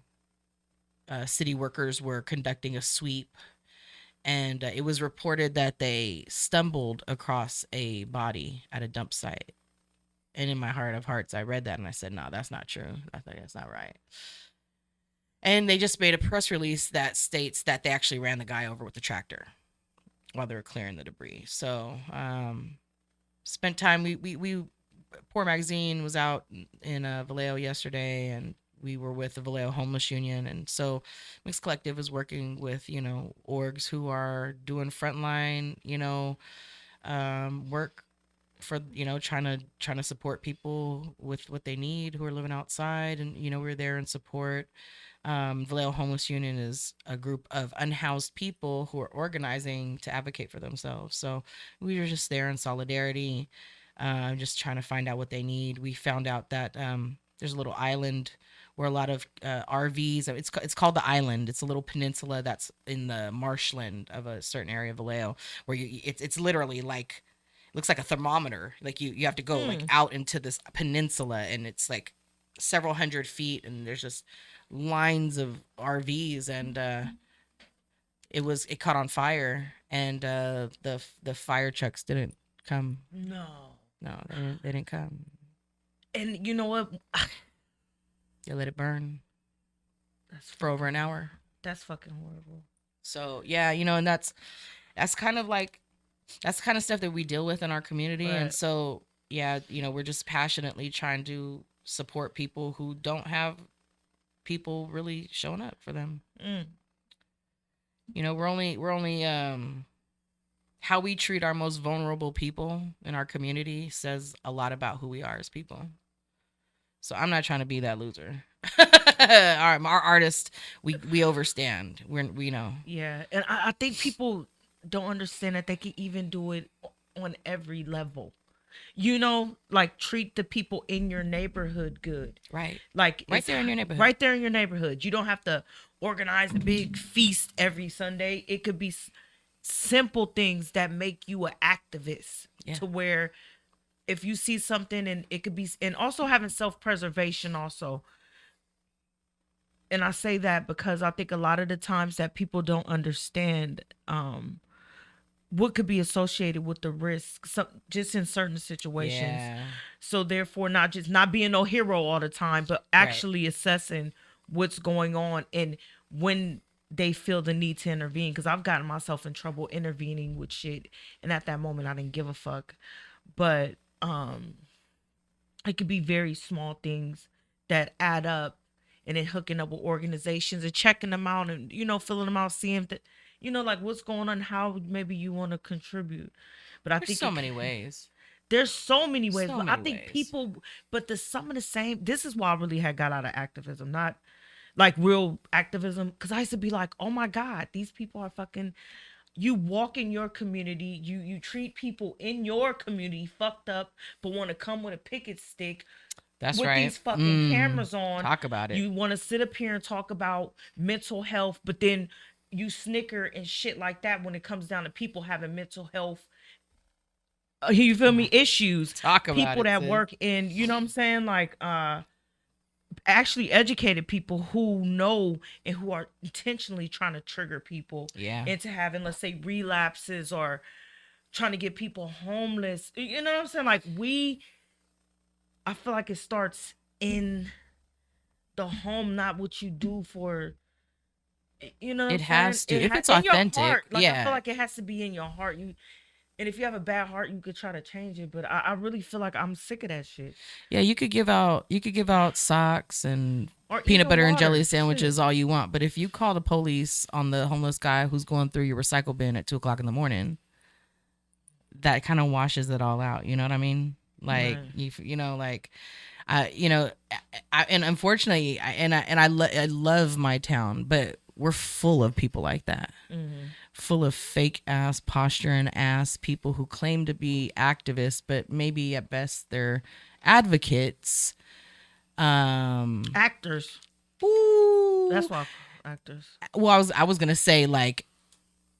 city workers were conducting a sweep, and it was reported that they stumbled across a body at a dump site. And in my heart of hearts, I read that and I said, no, that's not true. I think that's not right. And they just made a press release that states that they actually ran the guy over with the tractor while they were clearing the debris. So spent time, we Poor Magazine was out in Vallejo yesterday, and we were with the Vallejo Homeless Union. And so Mixed Collective is working with, orgs who are doing frontline, work for, trying to support people with what they need who are living outside. And, we're there in support. Vallejo Homeless Union is a group of unhoused people who are organizing to advocate for themselves. So we were just there in solidarity, just trying to find out what they need. We found out that there's a little island where a lot of RVs. It's called the Island. It's a little peninsula that's in the marshland of a certain area of Vallejo, where it's literally like, it looks like a thermometer. Like you have to go like out into this peninsula, and it's like several hundred feet, and there's just lines of RVs, and it caught on fire, and the fire trucks didn't come. No, they didn't come. And you know what? They let it burn. For over an hour. That's fucking horrible. So yeah, and that's kind of stuff that we deal with in our community. Right. And so yeah, we're just passionately trying to support people who don't have people really showing up for them. We're only how we treat our most vulnerable people in our community says a lot about who we are as people. So I'm not trying to be that loser. our artists, we overstand. We know. Yeah, and I think people don't understand that they can even do it on every level. Like treat the people in your neighborhood good. Right. Like Right there in your neighborhood. Right there in your neighborhood. You don't have to organize a big feast every Sunday. It could be simple things that make you an activist. Yeah. To where if you see something, and it could be, and also having self-preservation also. And I say that because I think a lot of the times that people don't understand what could be associated with the risk, just in certain situations. Yeah. So therefore, not being no hero all the time, but actually assessing what's going on and when they feel the need to intervene. Because I've gotten myself in trouble intervening with shit, and at that moment I didn't give a fuck. But it could be very small things that add up, and then hooking up with organizations and checking them out, and filling them out, seeing that like what's going on, how maybe you want to contribute. But I There's think so many ways. there's so many ways. So But I many think ways. people, but there's some of the same. This is why I really had got out of activism, not like real activism, because I used to be like, oh my God, these people are fucking. You walk in your community, you treat people in your community fucked up, but want to come with a picket stick. That's with right. these fucking cameras on. Talk about it. You want to sit up here and talk about mental health, but then you snicker and shit like that when it comes down to people having mental health. You feel me? Issues. Talk about people it, that sis. work in, you know what I'm saying? Like, actually educated people who know and who are intentionally trying to trigger people into having, let's say, relapses, or trying to get people homeless. You know what I'm saying? Like, I feel like it starts in the home, not what you do for. You know what I'm It has saying? to. If it's in your authentic, heart. Like, I yeah. feel like it has to be in your heart. And if you have a bad heart, you could try to change it. But I really feel like I'm sick of that shit. Yeah, you could give out socks and Or peanut even butter and water. jelly sandwiches Shit. all you want, but if you call the police on the homeless guy who's going through your recycle bin at 2:00 in the morning, that kind of washes it all out. You know what I mean? Like Right. and unfortunately, I love my town, but we're full of people like that. Mm-hmm. Full of fake ass, posturing ass people who claim to be activists, but maybe at best they're advocates. Actors. Ooh. That's why actors. Well, I was gonna say like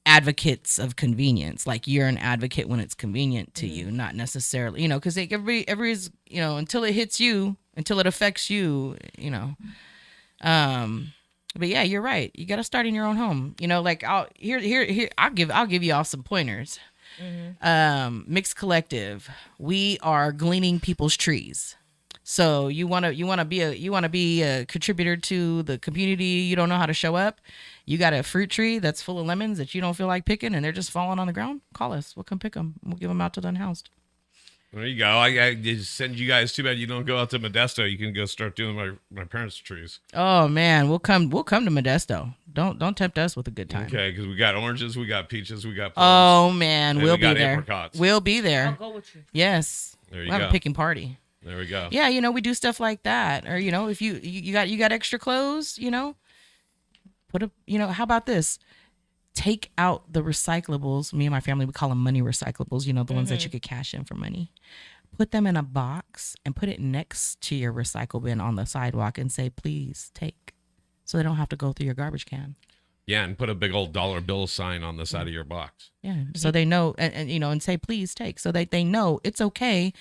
advocates of convenience. Like you're an advocate when it's convenient to you, not necessarily, because everybody's, until it hits you, until it affects you, But yeah, you're right. You got to start in your own home. Like I'll give you all some pointers. Mixed Collective. We are gleaning people's trees. So you want to be a contributor to the community. You don't know how to show up. You got a fruit tree that's full of lemons that you don't feel like picking, and they're just falling on the ground. Call us. We'll come pick them. We'll give them out to the unhoused. There you go. I just send you guys. Too bad you don't go out to Modesto. You can go start doing my parents' trees. Oh man, we'll come to Modesto. Don't tempt us with a good time. Okay, because we got oranges, we got peaches, we got plums. Oh man, And we'll we got be there. apricots. We'll be I'll there. go with you. Yes. There you We'll go. have a picking party. There we go. Yeah, we do stuff like that. Or if you got extra clothes, put how about this? Take out the recyclables. Me and my family, we call them money recyclables, the ones that you could cash in for money. Put them in a box and put it next to your recycle bin on the sidewalk and say, please take. So they don't have to go through your garbage can. Yeah, and put a big old dollar bill sign on the side of your box. Yeah. So they know, and say, please take. So that they know it's okay.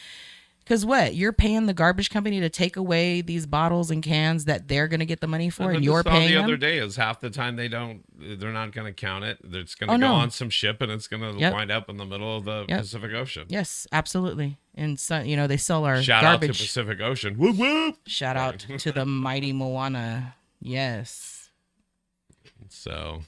Because you're paying the garbage company to take away these bottles and cans that they're going to get the money for, and you're paying the them. other day is half the time they're not going to count it. It's going to go no. on some ship, and it's going to Yep. wind up in the middle of the Yep. Pacific Ocean. Yes, absolutely. And so, they sell our Shout out to garbage. Pacific Ocean. Whoop whoop. Shout out to the mighty Moana. Yes. So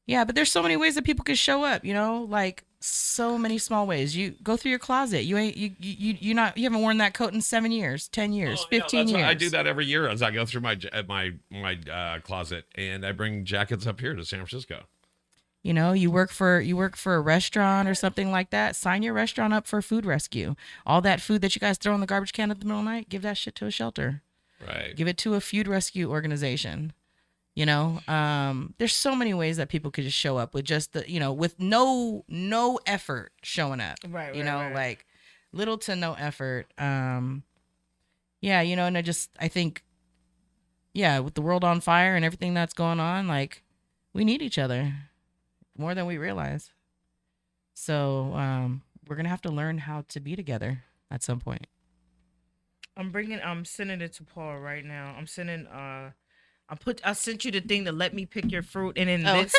Yeah, but there's so many ways that people can show up, like so many small ways. You go through your closet. You haven't worn that coat in 7 years, 10 years, 15 years. I do that every year as I go through my closet, and I bring jackets up here to San Francisco. You work for a restaurant or something like that. Sign your restaurant up for food rescue. All that food that you guys throw in the garbage can at the middle of the night, give that shit to a shelter. Right. Give it to a food rescue organization. You know, there's so many ways that people could just show up with just the, with no effort showing up. Right, You right, know, right. like little to no effort. Yeah, and I think, yeah, with the world on fire and everything that's going on, like we need each other more than we realize. So we're gonna have to learn how to be together at some point. I'm sending it to Paul right now. I sent you the thing to let me pick your fruit, and then Oh. this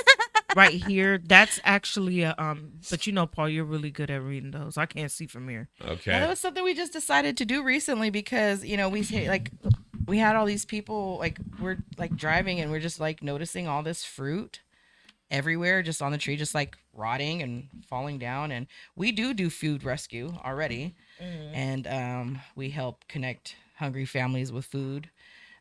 right here, that's actually but Paul, you're really good at reading those. I can't see from here. Okay. Yeah, that was something we just decided to do recently because we had all these people, like we're like driving and we're just like noticing all this fruit everywhere, just on the tree, just like rotting and falling down. And we do food rescue already, and we help connect hungry families with food.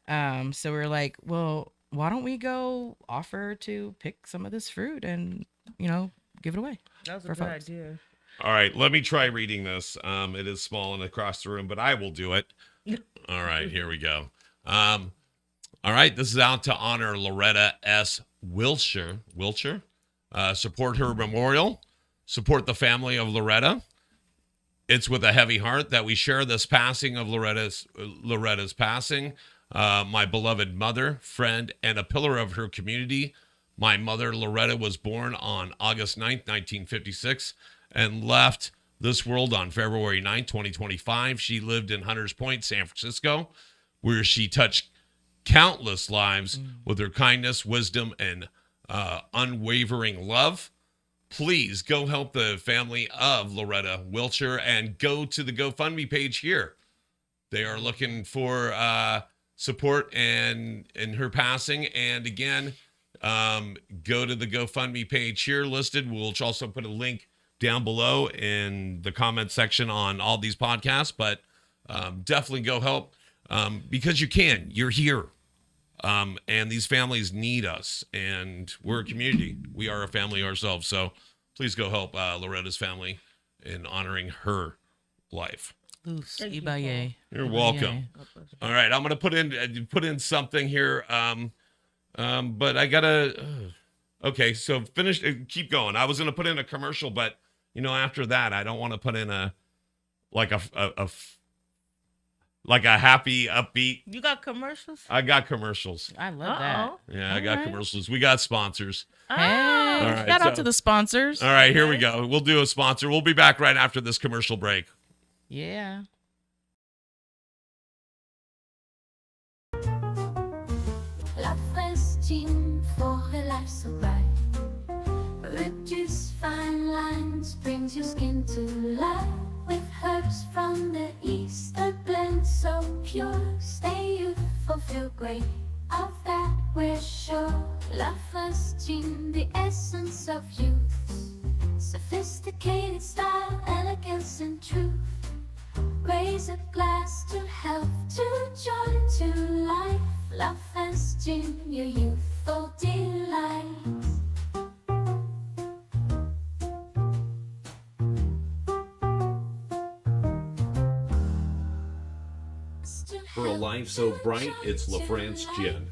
So we're like, well, why don't we go offer to pick some of this fruit and give it away? That was a For good folks. idea. All right, let me try reading this. It is small and across the room, but I will do it. All right, here we go. All right, this is out to honor Loretta S. Wilshire. Support her memorial. Support the family of Loretta. It's with a heavy heart that we share this passing of Loretta's passing. My beloved mother, friend, and a pillar of her community. My mother, Loretta, was born on August 9th, 1956, and left this world on February 9th, 2025. She lived in Hunters Point, San Francisco, where she touched countless lives with her kindness, wisdom, and unwavering love. Please go help the family of Loretta Wilshire and go to the GoFundMe page here. They are looking for support in her passing. And again, go to the GoFundMe page here listed. We'll also put a link down below in the comment section on all these podcasts. But definitely go help because you can. You're here. And these families need us, and we're a community. We are a family ourselves. So please go help Loretta's family in honoring her life. Thank you, Ibaye. You're welcome. All right, I'm gonna put in something here. But I gotta. Okay, so finish. Keep going. I was gonna put in a commercial, but after that, I don't want to put in a happy, upbeat. You got commercials? I got commercials. I love that. Yeah, I got commercials. We got sponsors. Hey, All right, shout out so- to the sponsors. All right, here we go. We'll do a sponsor. We'll be back right after this commercial break. Yeah. La Festine for a life so bright. Reduce fine lines, brings your skin to life. With herbs from the east, a blend so pure. Stay youthful, feel great. Of that we're sure. La Festine, the essence of youth. Sophisticated style, elegance and truth. Raise a glass to health, to joy, to life. La Festine, your youthful delight. For a life so bright, it's La France Gin.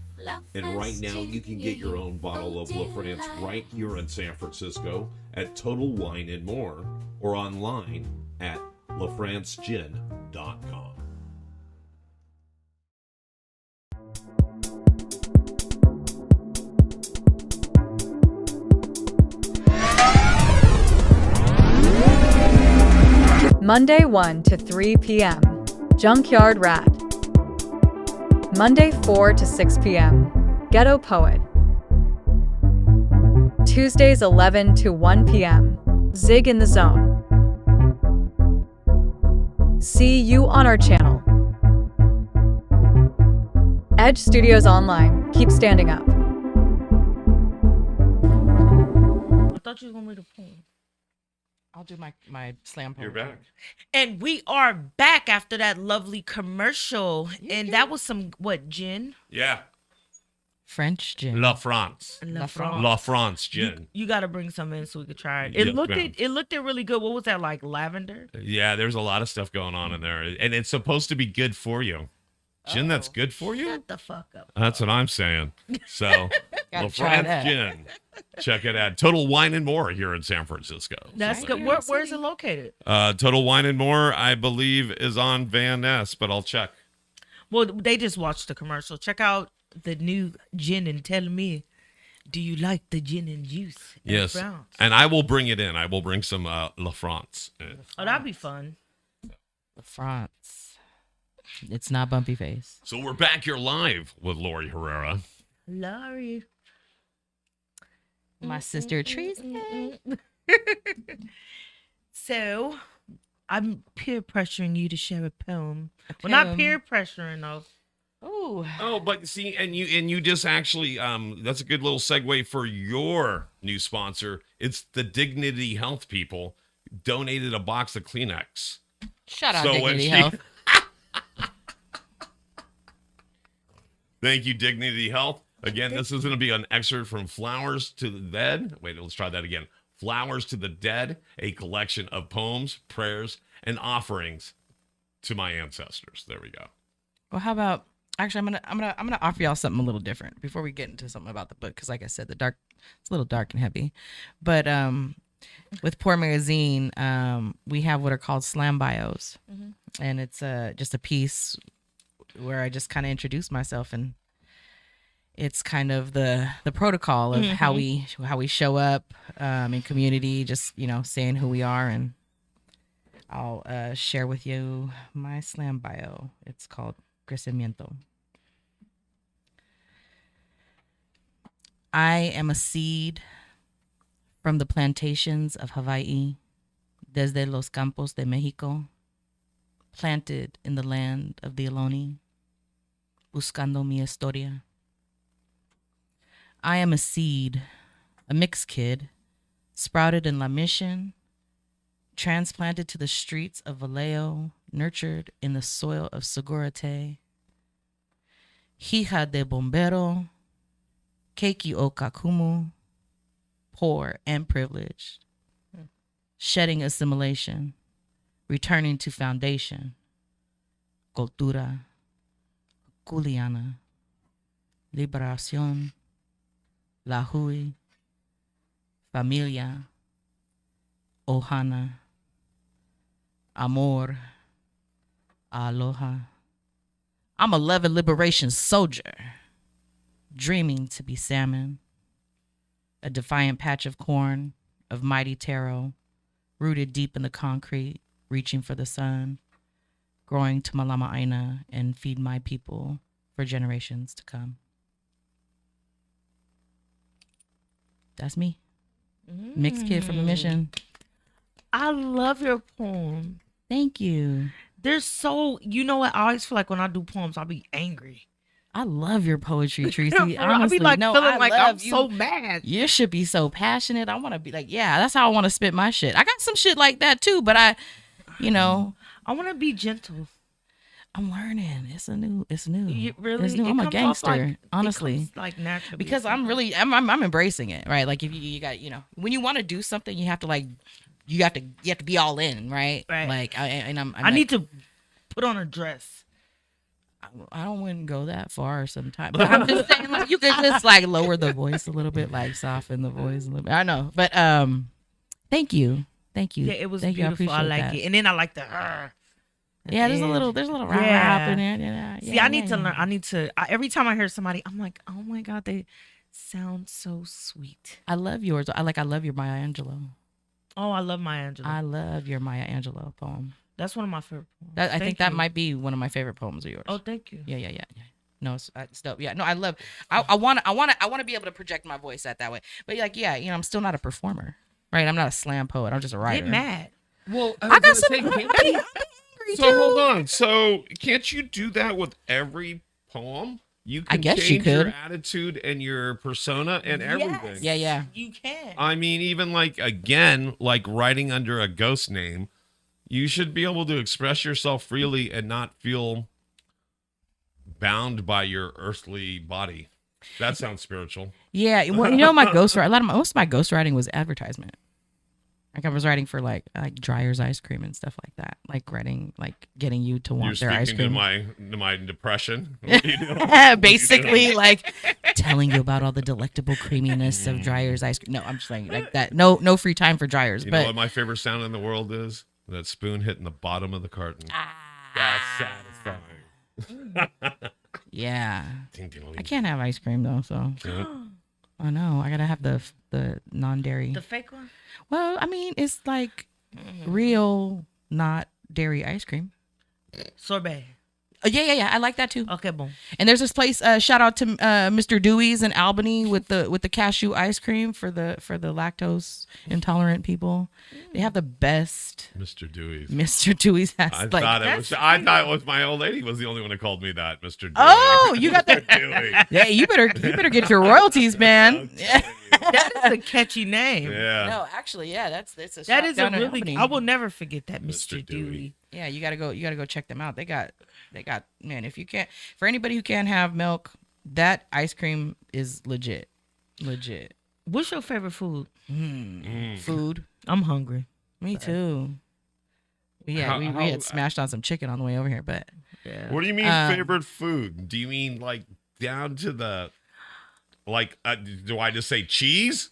And right now, you can get your own bottle of La France right here in San Francisco at Total Wine and More, or online at lafrancegin.com. Monday 1 to 3 p.m. Junkyard Rat. Monday 4 to 6 p.m. Ghetto Poet. Tuesdays 11 to 1 p.m. Zig in the Zone. See you on our channel. Edge Studios Online. Keep standing up. I thought you were gonna read a poem. I'll do my slam poem. You're back. And we are back after that lovely commercial. And that was some gin? Yeah. French gin. La France. La France. La France Gin. You got to bring some in so we could try it. Yes, It looked ma'am. really good. What was that, like lavender? Yeah, there's a lot of stuff going on in there. And it's supposed to be good for you. Gin that's good for you? Shut the fuck up. That's what I'm saying. So, Gotta try LaFrance that. Gin. Check it out. Total Wine and More here in San Francisco. That's So, good. Where's it located? Total Wine and More, I believe, is on Van Ness, but I'll check. Well, they just watched the commercial. Check out the new gin and tell me, do you like the gin and juice? in Yes. France? And I will bring it in. I will bring some LaFrance in. Oh, that'd be fun. France. It's not bumpy face. So we're back here live with Lori Herrera. Laurie. My sister Trees. So, I'm peer pressuring you to share a poem. Well, not poem. peer pressuring though. Ooh. Oh, but see, and you just actually that's a good little segue for your new sponsor. It's the Dignity Health people donated a box of Kleenex. Shout out So when Dignity she- Health. Thank you, Dignity Health. Again, this is going to be an excerpt from Flowers to the Dead. Wait, let's try that again. Flowers to the Dead, a collection of poems, prayers, and offerings to my ancestors. There we go. Well, how about actually I'm gonna offer y'all something a little different before we get into something about the book, because like I said, it's a little dark and heavy. But with Poor Magazine, we have what are called slam bios, and it's just a piece where I just kind of introduce myself, and it's kind of the protocol of how we show up in community, just saying who we are. And I'll share with you my slam bio. It's called Crecimiento. I am a seed from the plantations of Hawaii, desde los campos de Mexico, planted in the land of the Ohlone, buscando mi historia. I am a seed, a mixed kid, sprouted in La Mission, transplanted to the streets of Vallejo, nurtured in the soil of Segurate. Hija de bombero, keiki o kakumu, poor and privileged, shedding assimilation, returning to foundation, cultura, culiana, liberación, la hui, familia, ohana, amor, aloha. I'm a love and liberation soldier, dreaming to be salmon, a defiant patch of corn, of mighty taro, rooted deep in the concrete, reaching for the sun, growing to malama aina and feed my people for generations to come. That's me. Mixed kid from the Mission. I love your poem. Thank you. They're so, you know what? I always feel like when I do poems, I'll be angry. I love your poetry, Tracy. I'll Honestly, be like no, feeling I like love I'm you. so mad. You should be so passionate. I want to be like, yeah, that's how I want to spit my shit. I got some shit like that too, but I want to be gentle. I'm learning. It's new. Really? It's new. It I'm a comes off gangster, like- honestly. It comes like naturally. Because I'm embracing it, right? Like if you got, when you want to do something, you have to you have to be all in, right? Right. Like I need to put on a dress. I don't wouldn't go that far sometimes, but I'm just saying, like, you could just lower the voice a little bit, soften the voice a little bit. I know, but thank you. Yeah, it was Thank you. beautiful. I appreciate like that. it. And then I like the Yeah, there's a little rah Yeah. up in there. Yeah, See, I need to learn. Every time I hear somebody, I'm like, oh my God, they sound so sweet. I love yours. I love your Maya Angelou. Oh, I love Maya Angelou. I love your Maya Angelou poem. That's one of my favorite poems. I think Thank that you. might be one of my favorite poems of yours. Oh, thank you. Yeah. No, it's dope. Yeah, no, I love. I want to be able to project my voice that way. But I'm still not a performer, right? I'm not a slam poet. I'm just a writer. Get mad. Well, I got some. I'm angry So too. hold on. So can't you do that with every poem? You can I guess you change your could. attitude and your persona and everything. Yeah. You can. I mean, even like writing under a ghost name, you should be able to express yourself freely and not feel bound by your earthly body. That sounds spiritual. Yeah. Well, most of my ghostwriting was advertisement. Like I was writing for like Dryer's ice cream and stuff like that. Like writing, like getting you to want You're their ice speaking cream. to my depression. What are you doing? Basically, like telling you about all the delectable creaminess of Dryer's ice cream. No, I'm just saying like that. No free time for Dryer's. You but know what my favorite sound in the world is? That spoon hitting the bottom of the carton. That's satisfying. yeah, Ding, ding, I ding. can't have ice cream though. So Can't. I know I gotta have the non-dairy. The fake one? Well, I mean, it's like real, not dairy ice cream. Sorbet. Yeah. I like that too. Okay, boom. And there's this place. Shout out to Mr. Dewey's in Albany with the cashew ice cream for the lactose intolerant people. They have the best. Mr. Dewey's. Mr. Dewey's has I like. thought it was my old lady was the only one that called me that, Mr. Dewey. Oh, you got that. Dewey. Yeah, you better get your royalties, man. That is a catchy name. Yeah. No, actually, yeah, that's a That shop is a down in really. Albany. I will never forget that, Mr. Mr. Dewey. Dewey. Yeah, you gotta go check them out. They got man. If you can't, for anybody who can't have milk, that ice cream is legit. What's your favorite food? Food. I'm hungry. Me too. Yeah, we had smashed on some chicken on the way over here, but Yeah. What do you mean favorite food? Do you mean like down to the like? Do I just say cheese?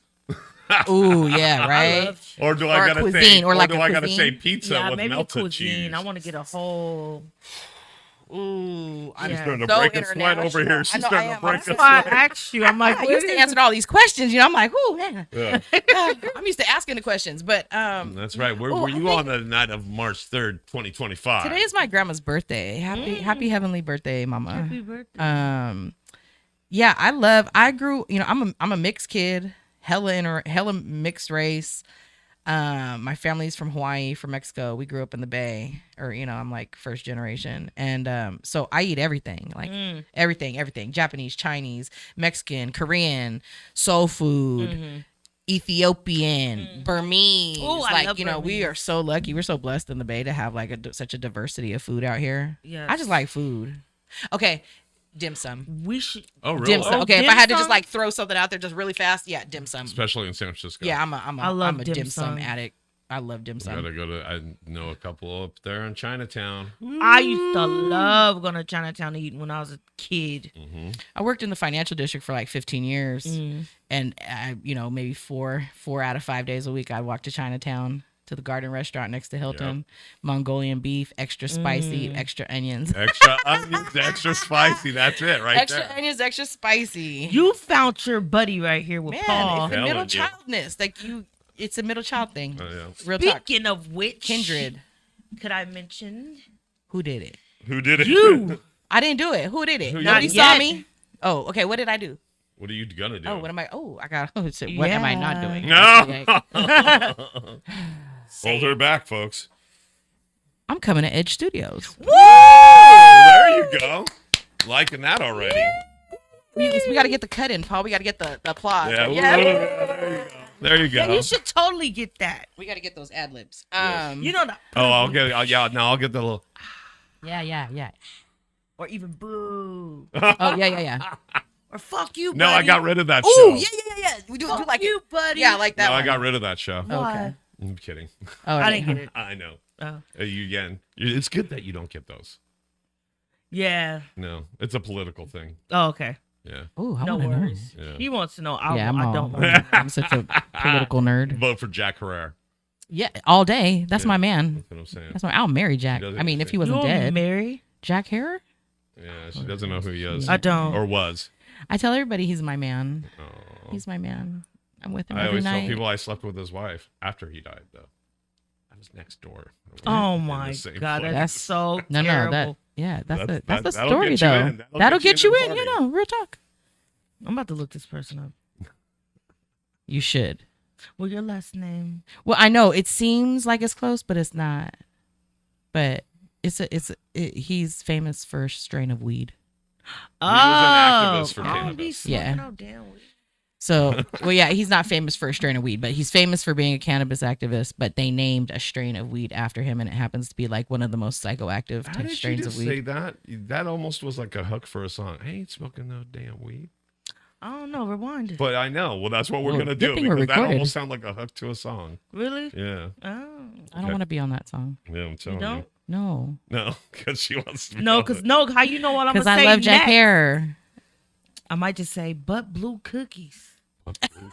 ooh, yeah, right. Or do Or I a gotta cuisine, say? or like do a I gotta cuisine? say pizza Yeah, with maybe a melted cuisine. cheese? I want to get a whole. Ooh, I'm Yeah. Starting to so break a sweat over international. here. She's I know, starting I to am. break a That's why I sweat. asked you. I'm like, I what used to is answer all these questions. You know, I'm like, ooh, man. Yeah, I'm used to asking the questions, but that's right. Where Oh, were I you think- on the night of March 3rd, 2025? today is my grandma's birthday. Happy heavenly birthday, mama. Happy birthday. Yeah, I grew, I'm a mixed kid, hella mixed race. My family's from Hawaii, from Mexico. We grew up in the Bay, or I'm like first generation, and so I eat everything, like everything: Japanese, Chinese, Mexican, Korean, soul food, Ethiopian, Burmese. Ooh, I like love we Burmese. are so lucky. We're so blessed in the Bay to have like such a diversity of food out here. Yes. I just like food. Okay, dim sum. We should. Oh, really? Dim sum. Oh, Okay, if dim I had to just sum? like throw something out there just really fast, yeah, dim sum. Especially in San Francisco. Yeah, I love I'm a dim dim sum sum. addict. I love dim sum. Gotta go to. I know a couple up there in Chinatown. I used to love going to Chinatown to eat when I was a kid. I worked in the financial district for like 15 years, and I, maybe four out of 5 days a week, I'd walk to Chinatown to the Garden Restaurant next to Hilton. Mongolian beef, extra spicy, extra onions, Extra onions, extra spicy. That's it, right extra there. onions, extra spicy. You found your buddy right here with Man, Paul. it's a Telling middle you. childness. It's a middle child thing. Oh, yeah. Real talk. Speaking of which, Kindred. could I mention Who did it? Who did it? you? I didn't do it. Who did it? Who Nobody did it? saw Not me. Oh, okay. What did I do? What are you gonna do? Oh, what am I? Oh, I got. Oh, so what am I not Yeah. doing? No. Hold her back, folks. I'm coming to Edge Studios. There you go. Liking that already. We got to get the cut in, Paul. We got to get the applause. Yeah. Yeah. There you go. There you Yeah, go. you should totally get that. We got to get those ad libs. You know that. Oh, I'll get. Yeah. No, I'll get the little. Yeah. Or even boo. Oh, yeah. Or fuck you, buddy. No, I got rid of that Oh, show. yeah. We do Fuck like you, it. buddy. Yeah, I like that No, I one. got rid of that show. Why? I'm kidding. Oh, I didn't get it. I know. Oh. You again. It's good that you don't get those. Yeah. No, it's a political thing. Oh, okay. Yeah. Oh, I No wanna know. worries. Yeah. He wants to know. I, Yeah, I don't want to. I'm such a political nerd. Vote for Jack Herrera. Yeah, all day. That's Yeah. my man. That's what I'm saying. That's I'll marry Jack. doesn't I mean, if he You wasn't want dead. Mary? Jack Harrer? Yeah, she doesn't know who he is. I don't. Or was. I tell everybody he's my man. Oh. He's my man. I'm with him I every always night. tell people I slept with his wife after he died, though. I was next door. Oh In my the same God, place. that's so No, terrible. that's That- the that'll story get you though. in. That'll get you in, the you party. know, real talk. I'm about to look this person up. You should. Well, your last name. Well, I know it seems like it's close, but it's not. But he's famous for a strain of weed. Oh, was an activist for I don't be cannabis. smoking Yeah. no damn weed. So, well, yeah, he's not famous for a strain of weed, but he's famous for being a cannabis activist. But they named a strain of weed after him, and it happens to be like one of the most psychoactive How type did you strains just of say weed. that? That almost was like a hook for a song. I ain't smoking no damn weed. I don't know. Rewind it. But I know. Well, that's what we're Well, gonna good do thing we're because that recorded. almost sounds like a hook to a song. Really? Yeah. Oh. I don't want to be on that song. Yeah, I'm You telling you. don't? No, No, because she wants to. Be No, on because it. no. How you know what I'm because gonna say I love Jack next? Harrer. I might just say, but blue cookies.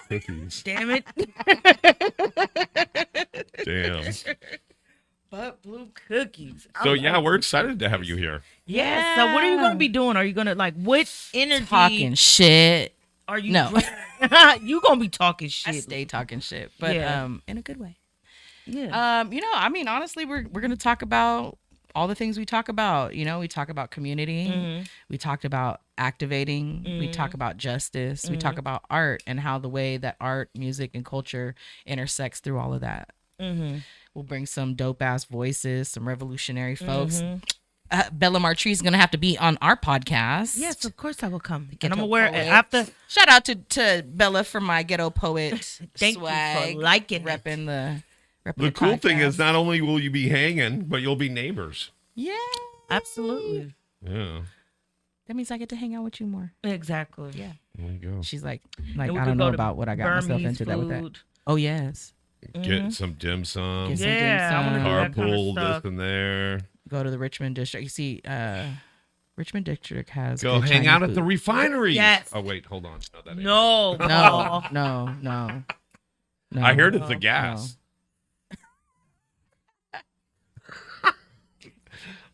Cookies. Damn it. Damn. But blue cookies. So yeah, we're excited to have you here. Yeah. So what are you gonna be doing? Are you gonna like what energy Talking shit. are you? No. You gonna be talking I shit. stay talking shit, but Yeah. in a good way. Yeah. I mean, honestly, we're gonna talk about all the things we talk about. We talk about community. Mhm. We talked about activating. We talk about justice. We talk about art and how the way that art, music, and culture intersects through all of that. Mm-hmm. We'll bring some dope ass voices, some revolutionary folks. Bella Martrice is gonna have to be on our podcast. Yes, of course I will come. Ghetto And I'm aware poet. after. Shout out to Bella for my ghetto poet Thank you for swag, liking it. repping the. The cool thing is, podcast. not only will you be hanging, but you'll be neighbors. Yeah, Absolutely. Yeah. that means I get to hang out with you more. Exactly. Yeah. There you go. She's like And we I could don't go know to about what I got myself Burmese into that with that. food. Oh yes, Get some dim sum. Get some Yeah, I wanna dim do sum. that kind of Carpool stuff. this and there. Go to the Richmond district. You see, Richmond district has Go good hang Chinese out at food. the refinery. Yes. Oh wait, hold on. No, that ain't. No. No. I heard it's the no. gas.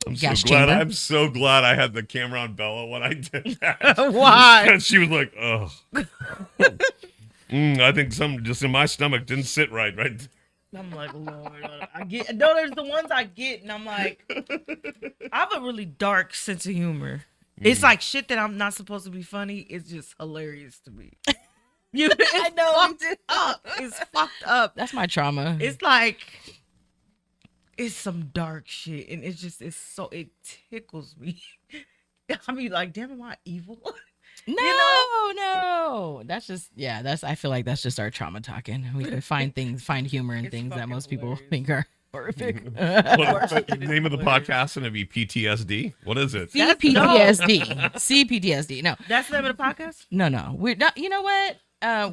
I'm Gas so glad. chamber. I'm so glad I had the camera on Bella when I did that. Why? And she was like, "Ugh." I think some just in my stomach didn't sit right. I'm like, Lord, I get. No, there's the ones I get, and I'm like, I have a really dark sense of humor. It's like shit that I'm not supposed to be funny. It's just hilarious to me. I know. It's fucked up. That's my trauma. It's like it's some dark shit, and it's it tickles me. I mean, like, damn, am I evil? No. That's just I feel like that's just our trauma talking. We can find humor in It's things that fucking most people hilarious. think are horrific. What's the name of the podcast? And it'd be PTSD. What is it? CPTSD. CPTSD. No. That's the name of the podcast. No. We're not. You know what?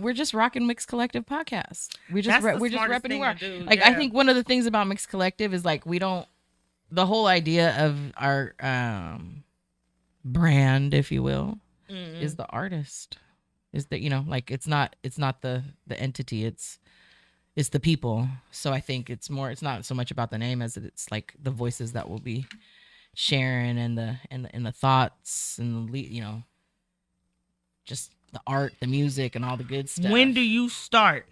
We're just rocking Mixed Collective podcast. We're just That's the we're just smartest repping thing who are. to do, Like I yeah. think one of the things about Mixed Collective is like we don't. The whole idea of our brand, if you will, is the artist. Is that like it's not the entity. It's the people. So I think it's not so much about the name as it's like the voices that will be sharing and the thoughts and just the art, the music, and all the good stuff. When do you start?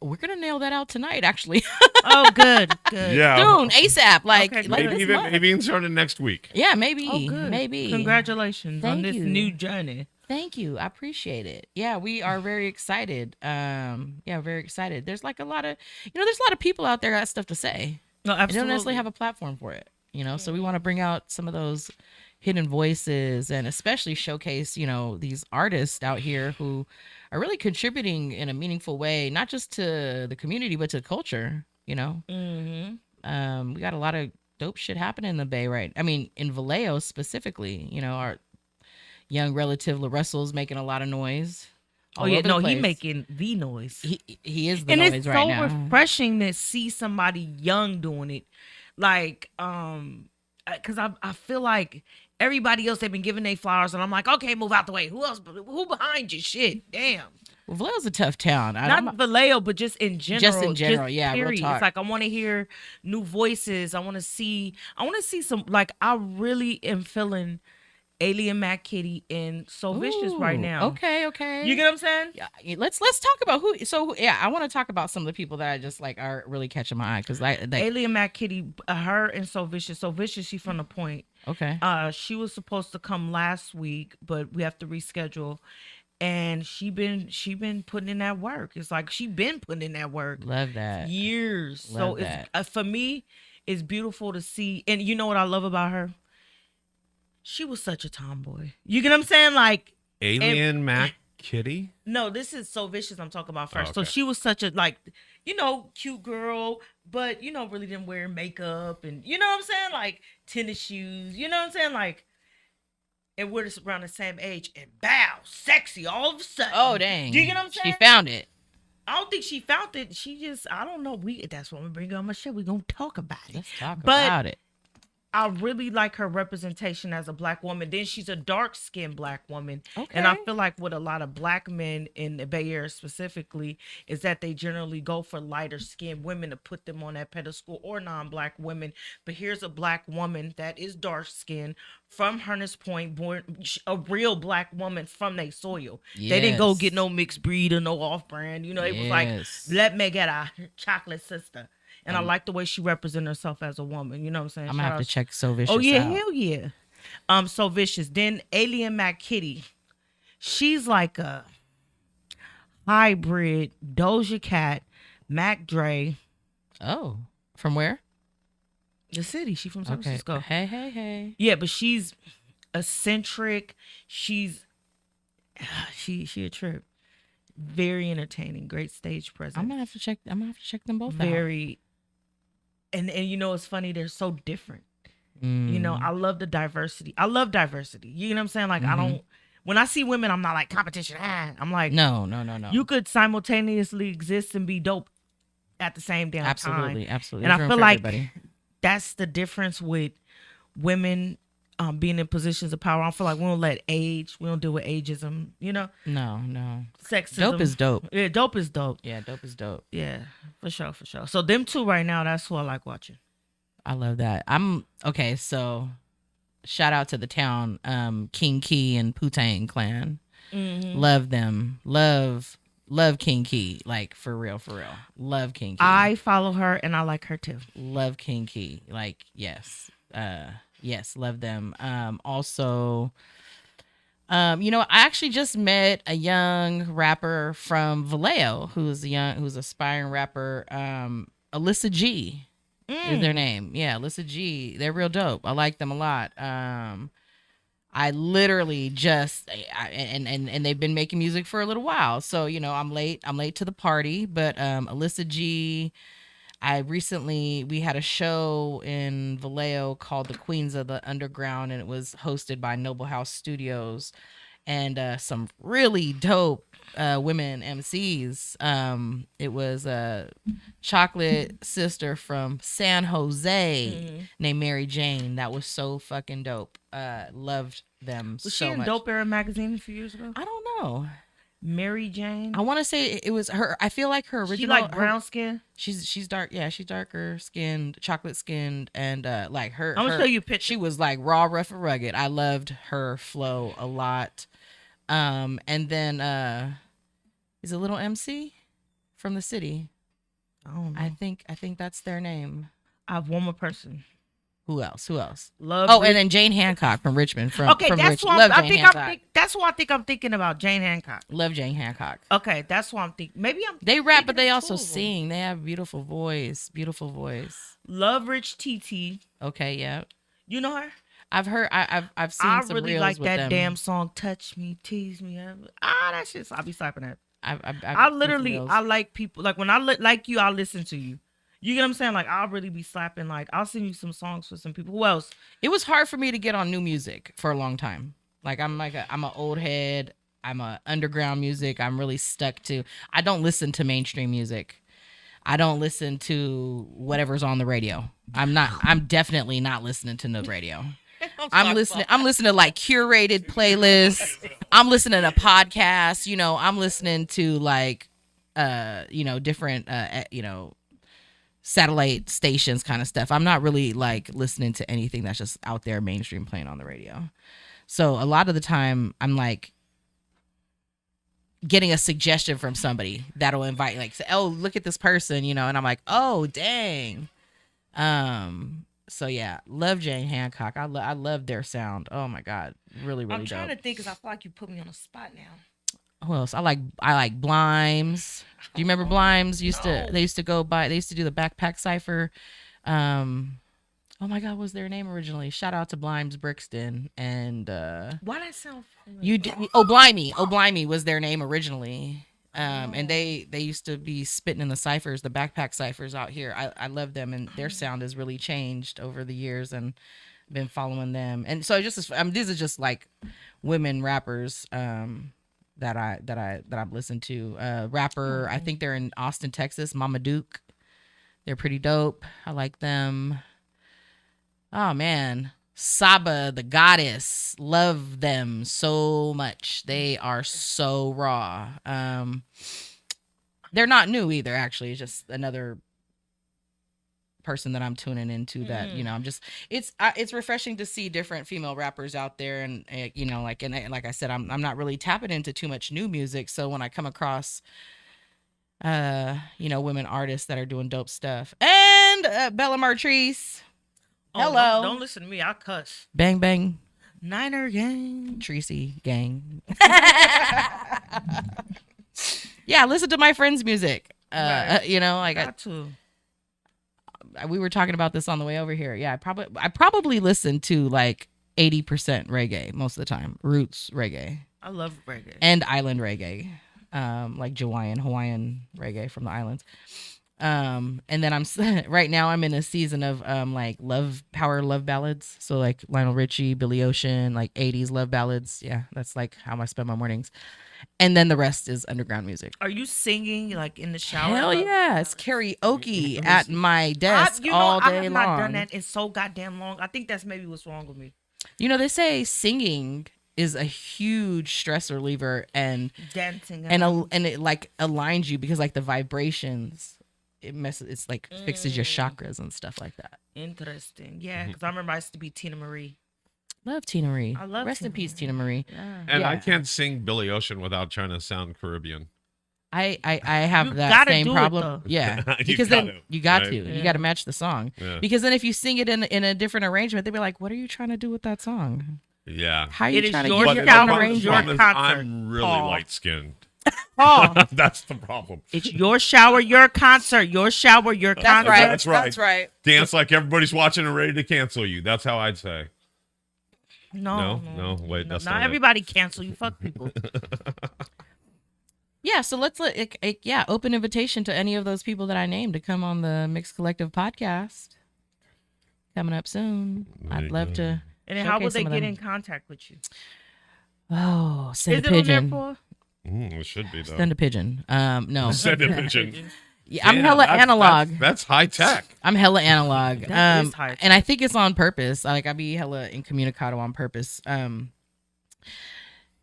We're gonna nail that out tonight, actually. Oh, good. Yeah. Soon, ASAP. Like, Okay, like Maybe this even month. maybe even starting next week. Yeah, maybe. Oh, good. Maybe. Congratulations on Thank this you. new journey. Thank you. I appreciate it. Yeah, we are very excited. Very excited. There's like a lot of there's a lot of people out there that got stuff to say. No, They absolutely. don't necessarily have a platform for it. So we want to bring out some of those hidden voices and especially showcase, these artists out here who are really contributing in a meaningful way, not just to the community, but to culture, Mm-hmm. We got a lot of dope shit happening in the Bay, right? I mean, in Vallejo specifically, our young relative LaRussell's making a lot of noise. Oh all yeah, over the no, he place. making the noise. He is the And noise it's right so now. refreshing to see somebody young doing it. Like, because I feel like everybody else they've been giving their flowers, and I'm like, okay, move out the way. Who else? Who behind you? Shit, damn. Well, Vallejo's a tough town. Not Vallejo, but just in general. Just in general, yeah, real Period. talk. It's like I want to hear new voices. I want to see some. Like I really am feeling Alien Mac Kitty and So Vicious right Ooh, now. Okay. You get what I'm saying? Yeah, let's talk about who. So yeah, I want to talk about some of the people that I just like are really catching my eye because Alien Mac Kitty, her and So Vicious. So Vicious, she from the Point. okay. She was supposed to come last week, but we have to reschedule. And she been putting in that work. It's like she been putting in that work Love that. years. Love So that. it's for me, it's beautiful to see. And you know what I love about her? She was such a tomboy. You get what I'm saying? Like Alien Mac Kitty. no, this is So Vicious I'm talking about first. Oh, So okay. she was such a cute girl, but really didn't wear makeup and you know what I'm saying? Like tennis shoes. You know what I'm saying? Like and we're just around the same age, and bow, sexy, all of a sudden. Oh dang. Do you get what I'm saying? She found it. I don't think she found it. She just, I don't know. That's when we bring her on my show. We're gonna talk about it. Let's talk But about it. I really like her representation as a black woman. Then she's a dark-skinned black woman. And I Okay. feel like with a lot of black men in the Bay Area specifically is that they generally go for lighter-skinned women to put them on that pedestal, or non-black women. But here's a black woman that is dark-skinned from Hunters Point, born a real black woman from their soil. They didn't go Yes. get no mixed breed or no off-brand. You know, it was like, Yes. let me get a chocolate sister. And I like the way she represented herself as a woman. You know what I'm saying? I'm gonna Shout have to out- check So Vicious Oh yeah, out. hell yeah. So Vicious. Then Alien Mac Kitty. She's like a hybrid Doja Cat, Mac Dre, Oh. From where? the city. She from San Okay. Francisco. Hey. Yeah, but she's eccentric. She's she a trip. Very entertaining. Great stage presence. I'm gonna have to check them both out. Very and you know it's funny, they're so different. You know, I love the diversity. I love diversity. You know what I'm saying? Like I don't when I see women, I'm not like competition. I'm like No. you could simultaneously exist and be dope at the same damn Absolutely. time. Absolutely. And There's I room feel for like everybody. that's the difference with women being in positions of power. I feel like we don't let age, we don't deal with ageism, you know? No. Sexism. Dope is dope. Yeah, dope is dope. Yeah, dope is dope. Yeah, for sure. So them two right now, that's who I like watching. I love that. I'm okay. So, shout out to the town, King Key and Putang Clan. Love them. Love King Key. Like for real. Love King Key. I follow her and I like her too. Love King Key. Like yes. Yes. Love them. Also. You know, I actually just met a young rapper from Vallejo who's aspiring rapper. Alyssa G is their name. Yeah, Alyssa G. They're real dope. I like them a lot. I literally just and they've been making music for a little while. So, you know, I'm late to the party, but Alyssa G, we had a show in Vallejo called The Queens of the Underground, and it was hosted by Noble House Studios and some really dope women MCs. It was a chocolate sister from San Jose named Mary Jane. That was so fucking dope. Loved them Was so she in much. Dope Era magazine a few years ago? I don't know. Mary Jane. I want to say it was her. I feel like her original. She like her- brown skin. She's dark. Yeah, she's darker skinned, chocolate skinned, and like her. I'm gonna show you a picture. She was like raw, rough, and rugged. I loved her flow a lot. And then is a little MC from the city. I don't know. I think that's their name. I have one more person. Who else? Love. Oh, and then Jane Hancock from Richmond. From okay, from that's Richmond. what Love Jane Hancock. that's what I think I'm thinking about. Jane Hancock. Love Jane Hancock. Okay, that's what I'm thinking. Maybe I'm. They rap, thinking but they of also two of them. sing. They have beautiful voice. Beautiful voice. Love Rich TT. Okay, yeah. You know her? I've heard. I've seen I some really reels like with that them. damn song. Touch me, tease me. That shit. I'll be slapping that. I've I seen some literally, reels. I like people. Like when I like you, I'll listen to you. You get what I'm saying? Like I'll really be slapping. Like I'll send you some songs for some people. Who else? It was hard for me to get on new music for a long time. Like I'm an old head. I'm a underground music. I'm really stuck to. I don't listen to mainstream music. I don't listen to whatever's on the radio. I'm definitely not listening to no radio. I'm listening to like curated playlists. I'm listening to podcasts, you know, I'm listening to like different satellite stations kind of stuff. I'm not really like listening to anything that's just out there mainstream playing on the radio. So a lot of the time I'm like getting a suggestion from somebody that'll invite, like, say, oh, look at this person, you know, and I'm like, oh, dang. So yeah, love Jane Hancock. I love their sound. Oh my God, really I'm dope. trying to think because I feel like you put me on the spot now. Who else? I like Blimes. Do you remember Blimes? They used to do the backpack cipher. Oh my God, what was their name originally? Shout out to Blimes Brixton and Why that sound familiar? you did, oh Blimey was their name originally. And they used to be spitting in the ciphers, the backpack ciphers out here. I love them, and their sound has really changed over the years, and been following them, and so these are just like women rappers that I've listened to. Rapper, I think they're in Austin, Texas. Mama Duke, they're pretty dope. I like them. Oh man, Saba the Goddess, love them so much. They are so raw. They're not new either. Actually, it's just another person that I'm tuning into that, I'm just it's refreshing to see different female rappers out there, and like I said, I'm not really tapping into too much new music, so when I come across women artists that are doing dope stuff, and Bella Martrice, hello. Don't listen to me, I cuss. Bang bang Niner gang. Tracy gang. Yeah, listen to my friends' music. Right. Got to. We were talking about this on the way over here. Yeah, I probably listen to like 80% reggae most of the time. Roots reggae. I love reggae. And island reggae. Like Hawaiian reggae from the islands. And then right now I'm in a season of like power love ballads. So like Lionel Richie, Billy Ocean, like 80s love ballads. Yeah, that's like how I spend my mornings. And then the rest is underground music. Are you singing like in the shower? Hell yeah. It's karaoke at my desk all day long. I have not done that in so goddamn long. I think that's maybe what's wrong with me. They say singing is a huge stress reliever, and dancing and it like aligns you because like the vibrations, it's like fixes your chakras and stuff like that. Interesting. Yeah, because I remember I used to be Tina Marie. Love Tina Marie. I love Rest Tina in peace, Marie. Tina Marie. Yeah. And I can't sing Billy Ocean without trying to sound Caribbean. I have You that gotta same do it, problem. though. Yeah, You because gotta, then you got right? to. You got to match the song. Yeah. Because then if you sing it in a different arrangement, they'll be like, "What are you trying to do with that song? Yeah. How are you It is trying to your get But your the own problem arrangement?" your is concert, I'm really Paul. light-skinned. Paul, That's the problem. it's your shower, your concert. Your shower, your concert. That's right. That's right. Dance like everybody's watching and ready to cancel you. That's how I'd say. No, Wait, that's not not it. everybody cancel you. Fuck people. Yeah, so let's open invitation to any of those people that I named to come on the Mixed Collective podcast. Coming up soon. I'd love to. And then how would showcase they some of get them. in contact with you? Oh, send Is a it on there, pigeon. Paul? It should be though. Send a pigeon. No. Send a pigeon. Yeah, I'm Damn, hella analog. That's high tech. I'm hella analog. That is high and I think it's on purpose. Like I be hella incommunicado on purpose.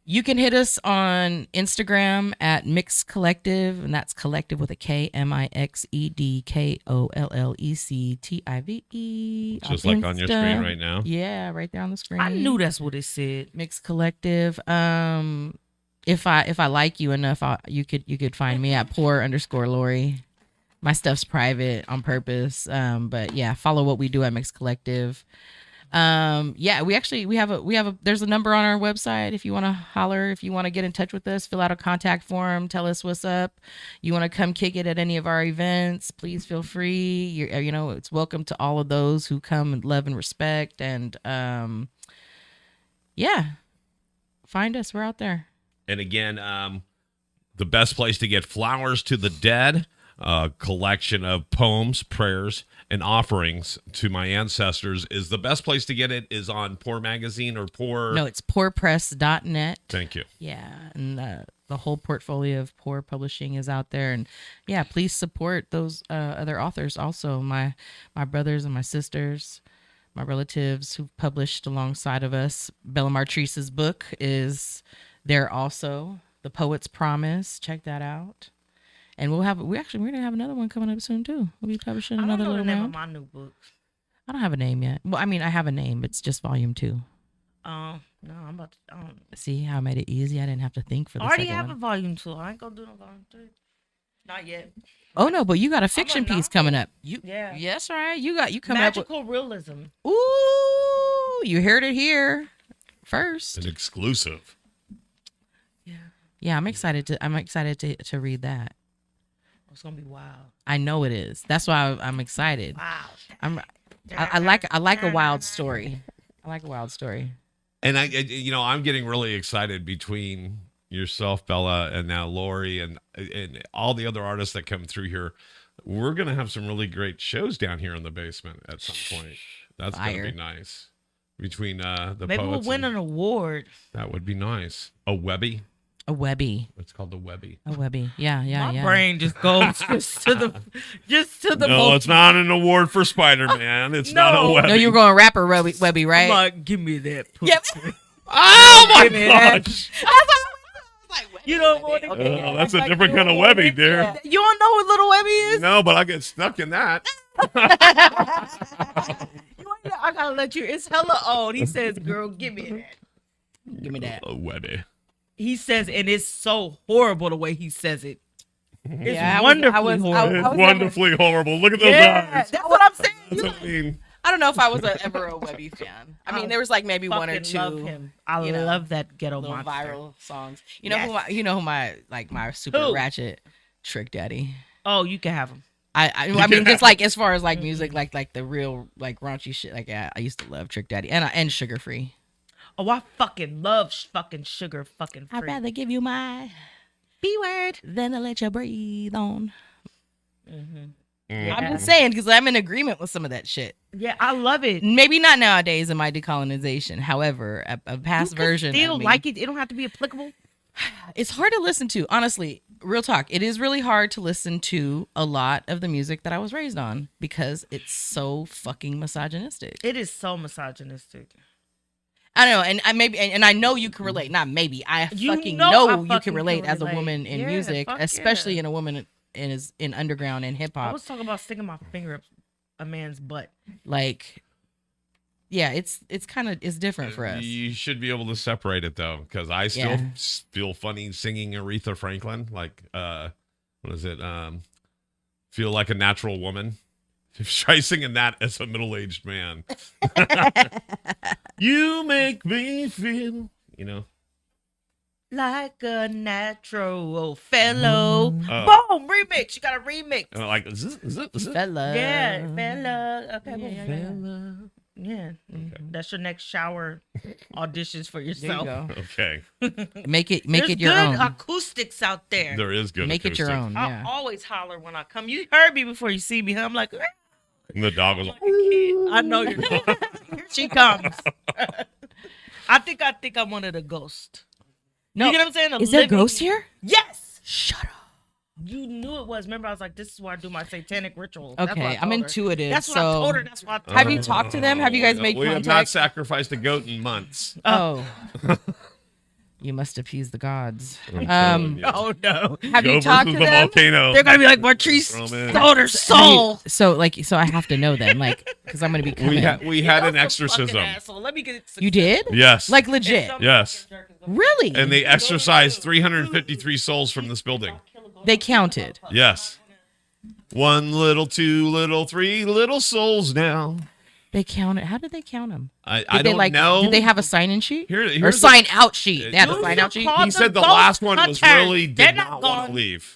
You can hit us on Instagram at Mix Collective, and that's collective with a K, MixedKollective. Just like on your screen right now. Yeah, right there on the screen. I knew that's what it said. Mix Collective. If I like you enough, you could find me at poor_Lori. My stuff's private on purpose. But yeah, follow what we do at Mix Collective. Yeah, we have a there's a number on our website if you want to holler, if you want to get in touch with us, fill out a contact form, tell us what's up. You want to come kick it at any of our events, please feel free. It's welcome to all of those who come and love and respect, and yeah, find us, we're out there. And again, the best place to get flowers to the dead, a collection of poems, prayers, and offerings to my ancestors is the best place to get it is on Poor Magazine or Poor. No, it's poorpress.net. Thank you. Yeah, and the whole portfolio of Poor Publishing is out there, and yeah, please support those other authors. Also, my brothers and my sisters, my relatives who've published alongside of us. Bella Martrice's book is there also. The Poet's Promise. Check that out. And we're gonna have another one coming up soon too. We'll be publishing I don't another know the little name one. of my new book. I don't have a name yet. Well, I mean, I have a name. It's just volume 2. No, I'm about to. See how I made it easy? I didn't have to think for the I already second have one. a volume 2. I ain't gonna do no volume 3. Not yet. Oh no, but you got a fiction piece novel. coming up. Yeah. Yes, right. You coming up Magical realism. with. Ooh, you heard it here first. An exclusive. Yeah, I'm excited to read that. It's gonna be wild. I know it is. That's why I'm excited. Wow. I like a wild story. I like a wild story. And I'm getting really excited between yourself, Bella, and now Lori, and all the other artists that come through here. We're gonna have some really great shows down here in the basement at some point. That's Fire. gonna be nice. between the Maybe we'll poets. win an award. That would be nice. A Webby. A Webby. It's called the Webby. A Webby. Yeah, yeah, My yeah. brain just goes just to the No, most. it's not an award for Spider-Man. It's not a No. Webby. No, you were going rapper Webby, right? I'm like, give me that. Pussy. Yep. Oh my Give me that. gosh! You don't want to. Oh, that's a different kind of Webby, dear. You don't know what Little Webby is? No, but I get stuck in that. I gotta let you. It's hella old. He says, "Girl, give me that." Give me that. A Webby. He says, and it's so horrible the way he says it. It's Yeah, wonderfully I horrible. It's was wonderfully horrible. Look at those Yeah, eyes. that's what I'm saying. That's what I mean. I don't know if I was ever a Webby fan. I mean, there was like maybe one or Fucking two love him. I you know, love that ghetto little monster. viral songs. You know Yes. who my super Who? ratchet Trick Daddy. Oh, you can have him. I mean just like as far as like music, like the real like raunchy shit. Like I used to love Trick Daddy and Sugar Free. Oh, I fucking love fucking Sugar fucking free. I'd rather give you my B word than to let you breathe on. I'm just saying because I'm in agreement with some of that shit. Yeah, I love it. Maybe not nowadays in my decolonization. However, a past You can version still of me, like it. It don't have to be applicable. it's hard to listen to. Honestly, real talk. It is really hard to listen to a lot of the music that I was raised on because it's so fucking misogynistic. It is so misogynistic. I don't know, and I maybe and I know you can relate. Not maybe. I You fucking know know I you fucking can relate can as a relate. woman in Yeah, music, fuck especially yeah. in a woman in underground and hip I hop. was talking about sticking my finger up a man's butt. Like, yeah, it's kind of it's different for us. You should be able to separate it though, because I still Yeah. feel funny singing Aretha Franklin. Like, what is it? Feel like a natural woman. Try singing that as a middle-aged man. You make me feel, you know. Like a natural fellow. Oh. Boom! Remix. You got a remix. And like, is this? Fella. Yeah, fella. Okay, Yeah, boom. Yeah. That's your next shower auditions for There you yourself. go. Okay, Make it There's your good own. acoustics out there. there is good. Make it your acoustic. own. I'll Yeah. always holler when I come. You heard me before you see me. Huh? I'm like, And the dog was like, I know you're. Here she comes. I think I'm one of the ghosts. No, You get what I'm saying? A is there living- ghosts here? Yes. Shut up. You knew it was. Remember, I was like, "This is where I do my satanic rituals." That's what I Okay, I'm told her. intuitive. That's what so I told her. That's what I told have her. you talked to them? Have you guys made we have not contact? sacrificed a goat in months. Oh. You must appease the gods. Yeah. Oh no! Have Go you talked versus to the them? volcano. They're gonna be like, Martrice Throw 'em in. sold her soul. So I have to know them, like, because I'm gonna be coming. We had an You're a exorcism. fucking asshole. Let me get. You did? Yes. Like legit? Yes. Really? And they exorcised 353 souls from this building. They counted. Yes. 1 little, 2 little, 3 little souls now. They counted. How did they count them? I Did they don't know. Did they have a sign-in sheet? or Here's sign out sheet? They had a You sign out sheet. call He said the Ghost last one was hunters. really They're did not not want to going- leave.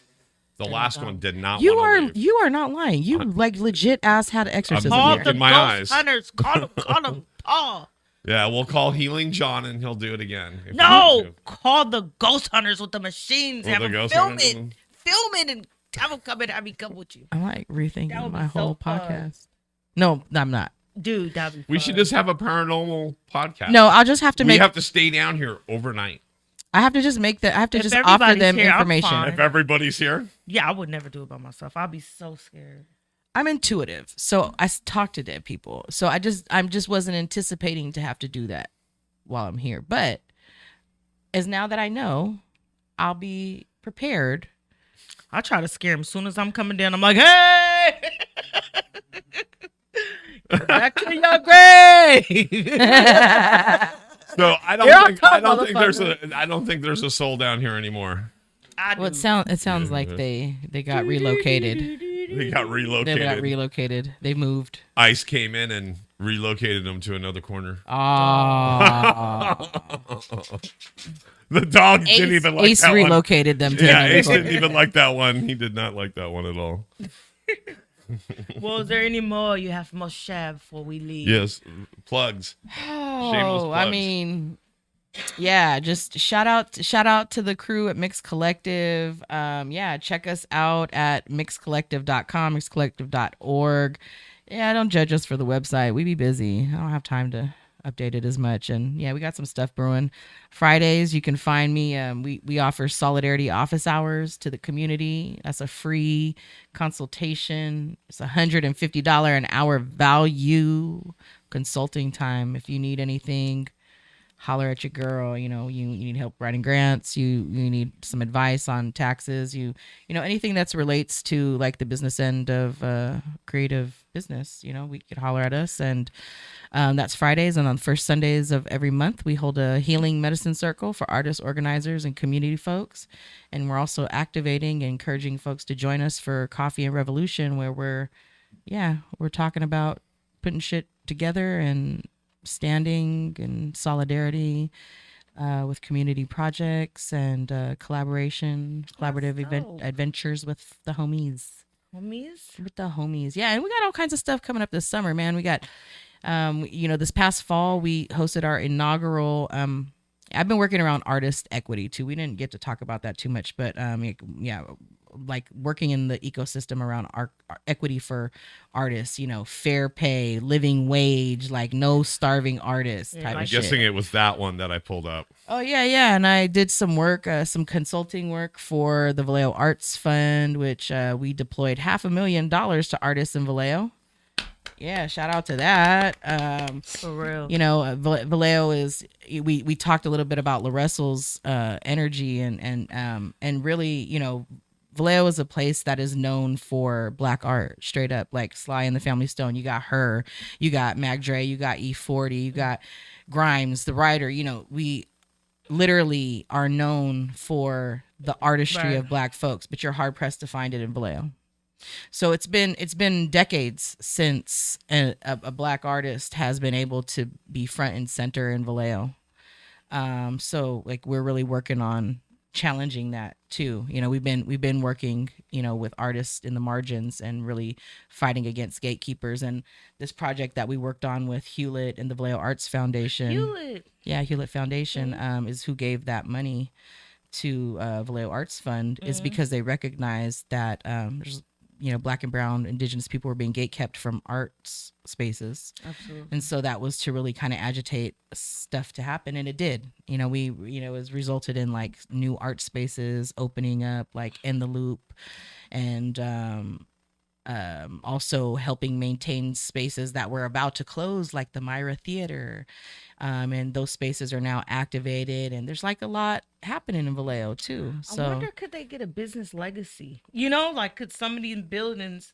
The last one did not You want are to leave. you are not lying. You like legit ass had an exorcism. Call Look the in my ghost eyes. hunters. Call them. Paul. Yeah, we'll call Healing John and he'll do it again. if we No, need to. call the ghost hunters with the machines. With Have the them ghost film hunters it. and- Film it and have them come and have me come with you. I'm like That rethinking would my be so whole fun. podcast. No, I'm not. Dude, that'd be fun. We should just have a paranormal podcast. No, I'll just have to we make. have to stay down here overnight. I have to just make the. I have to If just offer everybody's them here, I'm information. fine. If everybody's here, Yeah, I would never do it by myself. I'd be so scared. I'm intuitive, so I talk to dead people. So I just wasn't anticipating to have to do that while I'm here. But as now that I know, I'll be prepared. I try to scare him as soon as I'm coming down. I'm like, hey, get back to your grave. so I Here I don't think come, I don't think there's a soul down here anymore. I Well, do. it sounds like they got relocated. They got They relocated. got relocated. They moved. ICE came in and relocated them to another corner. Ah, The dog didn't even like Ace that one. relocated them. To Yeah, another Ace corner. didn't even like that one. He did not like that one at all. Well, is there any more you have most share before we leave? Yes, plugs. Shameless Oh, I plugs. mean, yeah, just shout out to the crew at Mix Collective. Yeah, check us out at mixcollective.com, mixcollective.org. Yeah, don't judge us for the website. We be busy. I don't have time to updated as much. And yeah, we got some stuff brewing. Fridays, you can find me. We offer solidarity office hours to the community. That's a free consultation. It's $150 an hour value consulting time. If you need anything, holler at your girl. You know, you need help writing grants, you need some advice on taxes, you know, anything that's relates to like the business end of creative business, you know, we could holler at us. And that's Fridays, and on the first Sundays of every month we hold a healing medicine circle for artists, organizers, and community folks. And we're also activating and encouraging folks to join us for Coffee and Revolution, where we're talking about putting shit together and standing in solidarity with community projects and collaborative adventures with the homies. With the homies. Yeah, and we got all kinds of stuff coming up this summer, man. We got, this past fall we hosted our inaugural. I've been working around artist equity too. We didn't get to talk about that too much, but like working in the ecosystem around equity for artists, you know, fair pay, living wage, like no starving artists type I'm of guessing shit. it was that one that I pulled up. Oh yeah. And I did some work, some consulting work for the Vallejo Arts Fund, which we deployed $500,000 to artists in Vallejo. Yeah, shout out to that. For real. You know, Vallejo is. We talked a little bit about La Russell's energy and really, you know, Vallejo is a place that is known for Black art, straight up, like Sly and the Family Stone. You got her, you got Mac Dre, you got E40, you got Grimes, the writer. You know, we literally are known for the artistry of Black folks, but you're hard pressed to find it in Vallejo. So it's been decades since a Black artist has been able to be front and center in Vallejo. So like we're really working on challenging that too. You know, we've been working, you know, with artists in the margins and really fighting against gatekeepers. And this project that we worked on with Hewlett and the Vallejo Arts Foundation. Hewlett Foundation is who gave that money to Vallejo Arts Fund, is because they recognized that there's, you know, Black and brown indigenous people were being gatekept from arts spaces. Absolutely. And so that was to really kind of agitate stuff to happen. And it did, you know, it was resulted in like new art spaces opening up, like In the Loop, and also helping maintain spaces that were about to close, like the Myra Theater. And those spaces are now activated, and there's like a lot happening in Vallejo too. So I wonder, could they get a business legacy? You know, like could somebody in buildings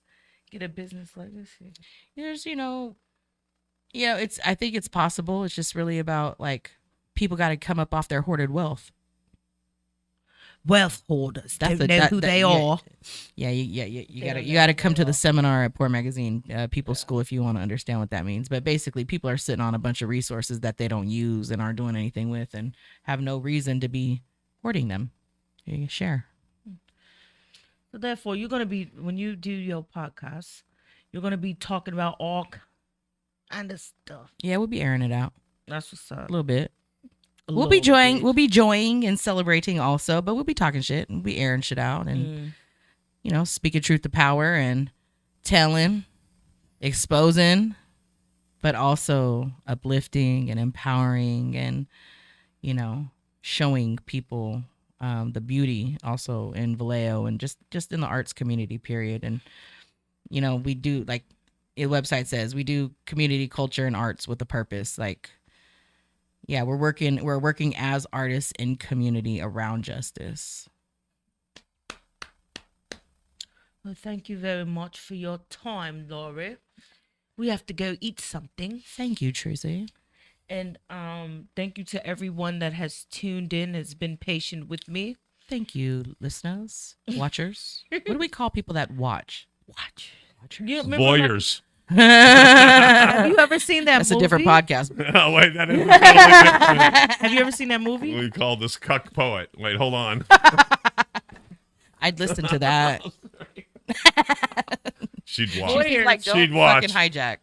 get a business legacy? there's, I think it's possible. It's just really about like people got to come up off their hoarded wealth. Wealth hoarders. Don't know who they are. Yeah, you gotta come to the seminar at Poor Magazine People School if you want to understand what that means. But basically, people are sitting on a bunch of resources that they don't use and aren't doing anything with, and have no reason to be hoarding them. You share. So therefore, you're gonna be, when you do your podcast, you're gonna be talking about all kind of stuff. Yeah, we'll be airing it out That's what's up. a little bit. We'll be enjoying and celebrating also, but we'll be talking shit and we'll be airing shit out and you know, speaking truth to power and telling, exposing, but also uplifting and empowering and, you know, showing people the beauty also in Vallejo and just in the arts community period. And, you know, we do, like the website says, we do community, culture, and arts with a purpose. Like, yeah, we're working as artists in community around justice. Well, thank you very much for your time, Laurie. We have to go eat something. Thank you, Tracy. And thank you to everyone that has tuned in, has been patient with me. Thank you, listeners, watchers. What do we call people that watch? Watchers. Yeah, Voyeurs. Have you ever seen that That's movie? a different podcast. Oh, wait, that is totally different. Have you ever seen that movie? We call this cuck poet. Wait, hold on. I'd listen to that. She'd watch. Voyeurs. Like, don't She'd watch. fucking hijack.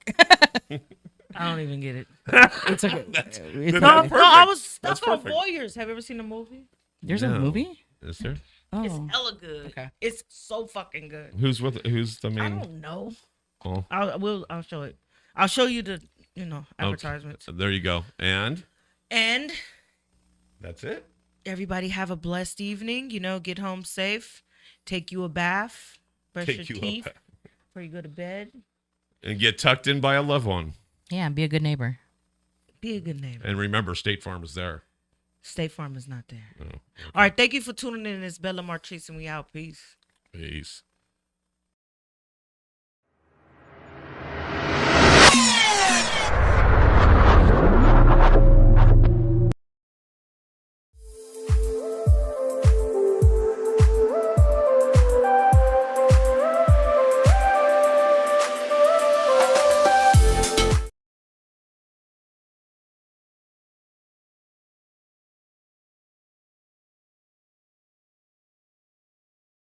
I don't even get it. It's okay. That's No, perfect. I was That's stuck on perfect. Voyeurs. Have you ever seen the movie? There's a No. movie? Is there? Oh. It's hella good. Okay. It's so fucking good. Who's the I main? don't know. Oh. I'll show it. I'll show you the advertisements. Okay. There you go. And And that's it. everybody have a blessed evening. Get home safe. Take you a bath. Brush Take your you teeth up before you go to bed. and get tucked in by a loved one. Yeah, be a good neighbor. Be a good neighbor. And remember, State Farm is there. State Farm is not there. Oh, All right. Thank you for tuning in. It's Bella Martrice, and we out. Peace. peace.